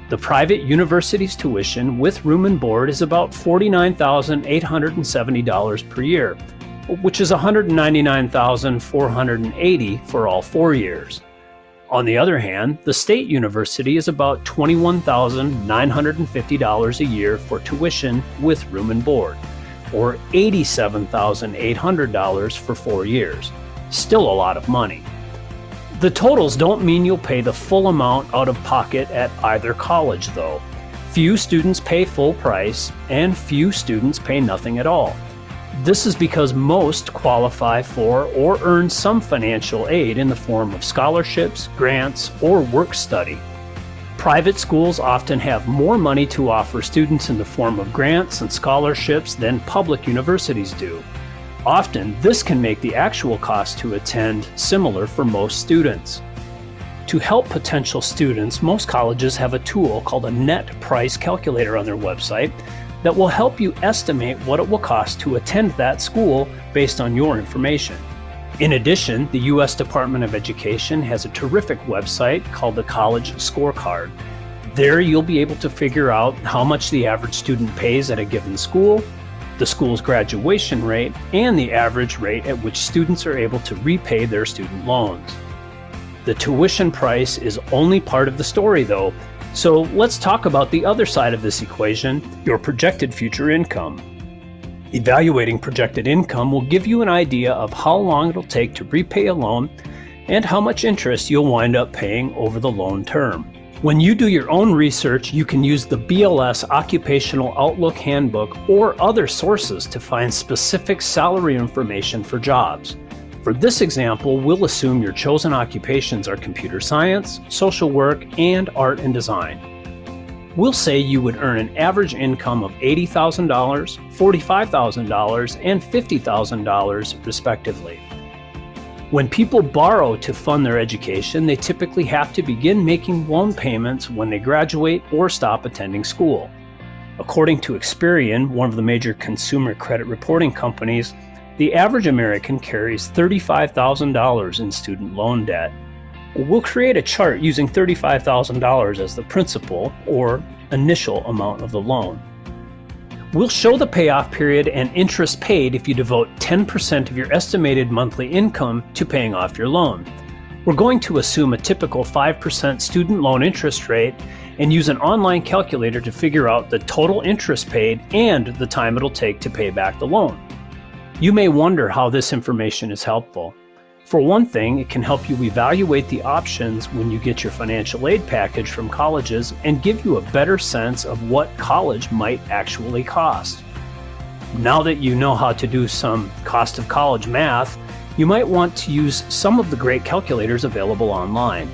The private university's tuition with room and board is about $49,870 per year, which is $199,480 for all 4 years. On the other hand, the state university is about $21,950 a year for tuition with room and board. or $87,800 for 4 years. Still a lot of money. The totals don't mean you'll pay the full amount out of pocket at either college, though. Few students pay full price, and few students pay nothing at all. This is because most qualify for or earn some financial aid in the form of scholarships, grants, or work study. Private schools often have more money to offer students in the form of grants and scholarships than public universities do. Often, this can make the actual cost to attend similar for most students. To help potential students, most colleges have a tool called a net price calculator on their website that will help you estimate what it will cost to attend that school based on your information. In addition, the U.S. Department of Education has a terrific website called the College Scorecard. There you'll be able to figure out how much the average student pays at a given school, the school's graduation rate, and the average rate at which students are able to repay their student loans. The tuition price is only part of the story, though, so let's talk about the other side of this equation, your projected future income. Evaluating projected income will give you an idea of how long it'll take to repay a loan and how much interest you'll wind up paying over the loan term. When you do your own research, you can use the BLS Occupational Outlook Handbook or other sources to find specific salary information for jobs. For this example, we'll assume your chosen occupations are computer science, social work, and art and design. We'll say you would earn an average income of $80,000, $45,000, and $50,000 respectively. When people borrow to fund their education, they typically have to begin making loan payments when they graduate or stop attending school. According to Experian, one of the major consumer credit reporting companies, the average American carries $35,000 in student loan debt. We'll create a chart using $35,000 as the principal or initial amount of the loan. We'll show the payoff period and interest paid if you devote 10% of your estimated monthly income to paying off your loan. We're going to assume a typical 5% student loan interest rate and use an online calculator to figure out the total interest paid and the time it'll take to pay back the loan. You may wonder how this information is helpful. For one thing, it can help you evaluate the options when you get your financial aid package from colleges and give you a better sense of what college might actually cost. Now that you know how to do some cost of college math, you might want to use some of the great calculators available online.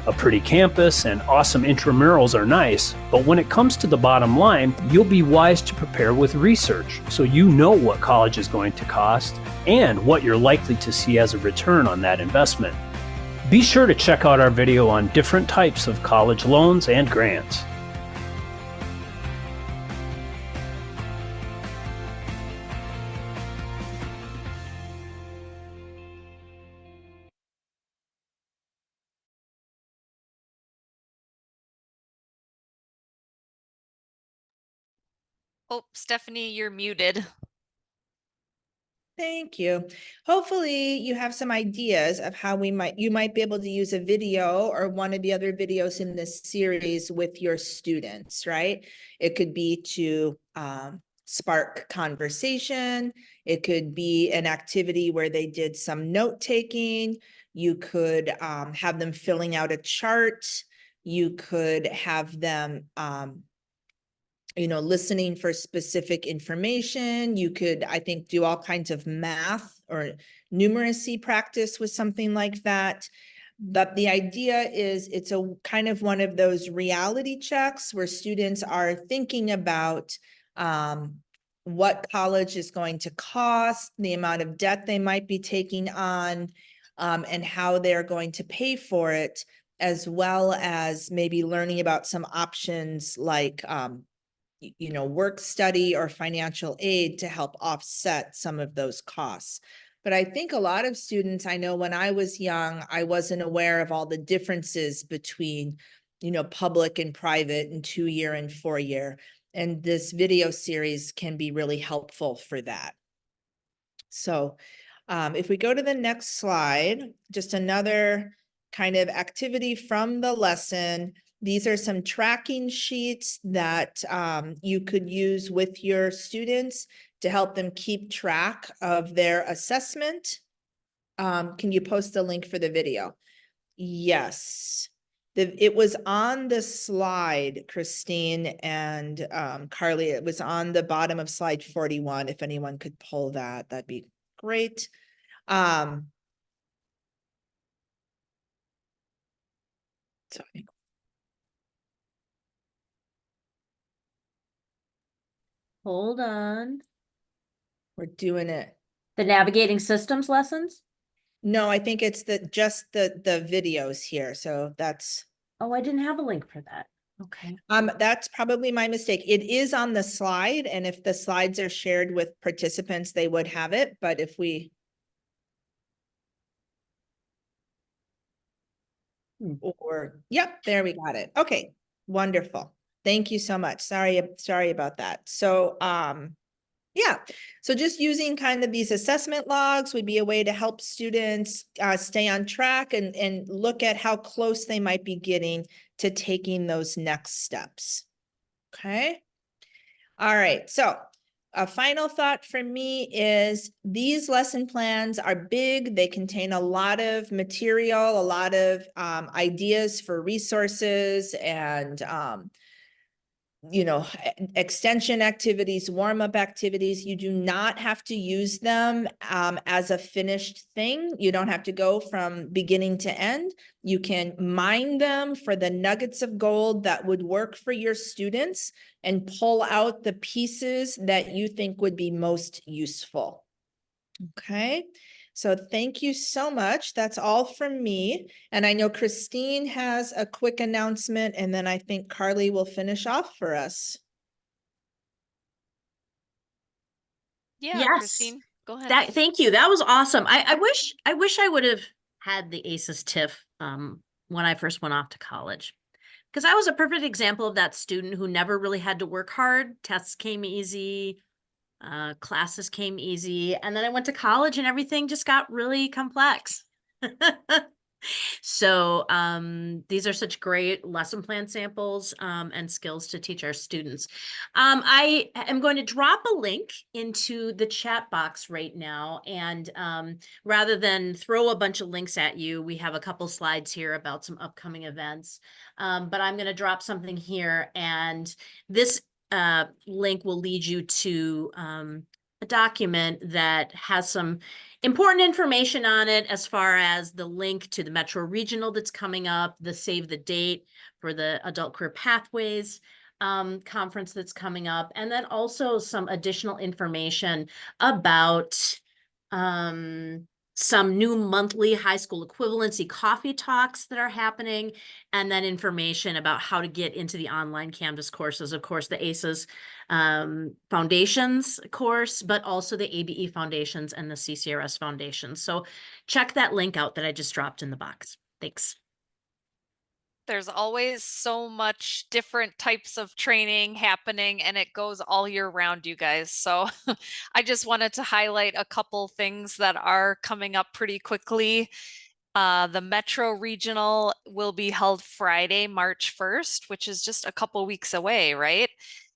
A pretty campus and awesome intramurals are nice, but when it comes to the bottom line, you'll be wise to prepare with research so you know what college is going to cost and what you're likely to see as a return on that investment. Be sure to check out our video on different types of college loans and grants. Oh, Stephanie, you're muted. Thank you. Hopefully you have some ideas of how you might be able to use a video or one of the other videos in this series with your students, right? It could be to spark conversation. It could be an activity where they did some note taking. You could have them filling out a chart. You could have them listening for specific information. You could, I think, do all kinds of math or numeracy practice with something like that. But the idea is it's a kind of one of those reality checks where students are thinking about what college is going to cost, the amount of debt they might be taking on, and how they're going to pay for it, as well as maybe learning about some options like work study or financial aid to help offset some of those costs. But I think a lot of students, I know when I was young, I wasn't aware of all the differences between, public and private and 2-year and 4-year. And this video series can be really helpful for that. So if we go to the next slide, just another kind of activity from the lesson. These are some tracking sheets that you could use with your students to help them keep track of their assessment. Can you post a link for the video? Yes. It was on the slide, Christine and Carly. It was on the bottom of slide 41. If anyone could pull that, that'd be great. So Hold on. we're doing it. The navigating systems lessons? No, I think it's just the videos here. So that's Oh, I didn't have a link for that. Okay. that's probably my mistake. It is on the slide, and if the slides are shared with participants, they would have it. But if we or yep, there we got it. Okay, wonderful. Thank you so much. Sorry about that. So yeah, so just using kind of these assessment logs would be a way to help students stay on track and look at how close they might be getting to taking those next steps. Okay. All right. So a final thought from me is these lesson plans are big. They contain a lot of material, a lot of ideas for resources and extension activities, warm-up activities. You do not have to use them as a finished thing. You don't have to go from beginning to end. You can mine them for the nuggets of gold that would work for your students and pull out the pieces that you think would be most useful. Okay. So thank you so much. That's all from me. And I know Christine has a quick announcement, and then I think Carly will finish off for us. Yeah, Yes. Christine, go ahead. Thank you. That was awesome. I wish I would have had the ACES TIF when I first went off to college. Because I was a perfect example of that student who never really had to work hard. Tests came easy, classes came easy, and then I went to college and everything just got really complex. So these are such great lesson plan samples and skills to teach our students. I am going to drop a link into the chat box right now. And rather than throw a bunch of links at you, we have a couple slides here about some upcoming events. But I'm going to drop something here. And this link will lead you to a document that has some important information on it as far as the link to the Metro Regional that's coming up, the save the date for the Adult Career Pathways conference that's coming up, and then also some additional information about some new monthly high school equivalency coffee talks that are happening, and then information about how to get into the online Canvas courses. Of course, the ACES Foundations course, but also the ABE Foundations and the CCRS Foundations. So check that link out that I just dropped in the box. Thanks. There's always so much different types of training happening, and it goes all year round, you guys. So I just wanted to highlight a couple things that are coming up pretty quickly. The Metro Regional will be held Friday, March 1st, which is just a couple weeks away, right?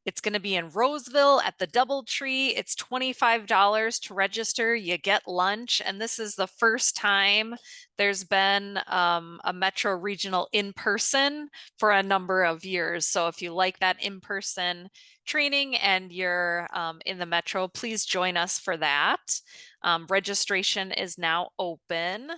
It's going to be in Roseville at the DoubleTree. It's $25 to register. You get lunch. And this is the first time there's been a Metro Regional in person for a number of years. So if you like that in-person training and you're in the Metro, please join us for that. Registration is now open.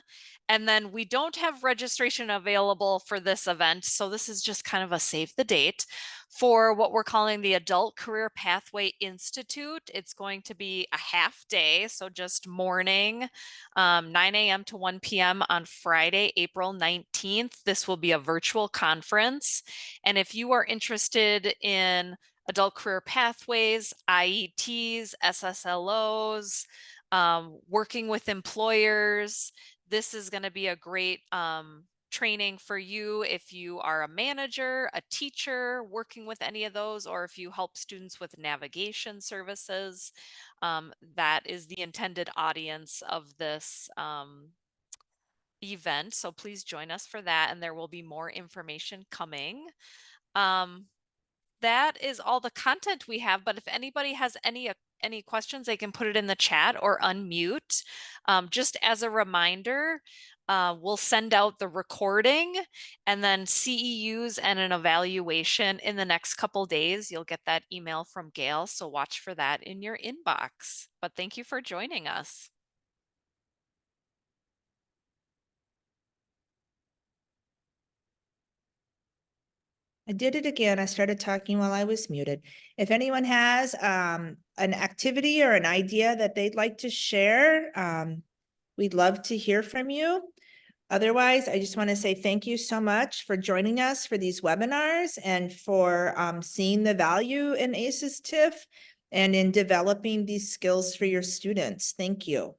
And then we don't have registration available for this event. So this is just kind of a save the date for what we're calling the Adult Career Pathway Institute. It's going to be a half day, so just morning, 9 a.m. to 1 p.m. on Friday, April 19th. This will be a virtual conference. And if you are interested in adult career pathways, IETs, SSLOs, working with employers, this is going to be a great training for you if you are a manager, a teacher, working with any of those, or if you help students with navigation services. That is the intended audience of this event. So please join us for that, and there will be more information coming. That is all the content we have, but if anybody has any any questions, they can put it in the chat or unmute. Just as a reminder, we'll send out the recording and then CEUs and an evaluation in the next couple days. You'll get that email from Gail, so watch for that in your inbox. But thank you for joining us. I did it again. I started talking while I was muted. If anyone has an activity or an idea that they'd like to share, we'd love to hear from you. Otherwise, I just want to say thank you so much for joining us for these webinars and for seeing the value in ACES TIF and in developing these skills for your students. Thank you.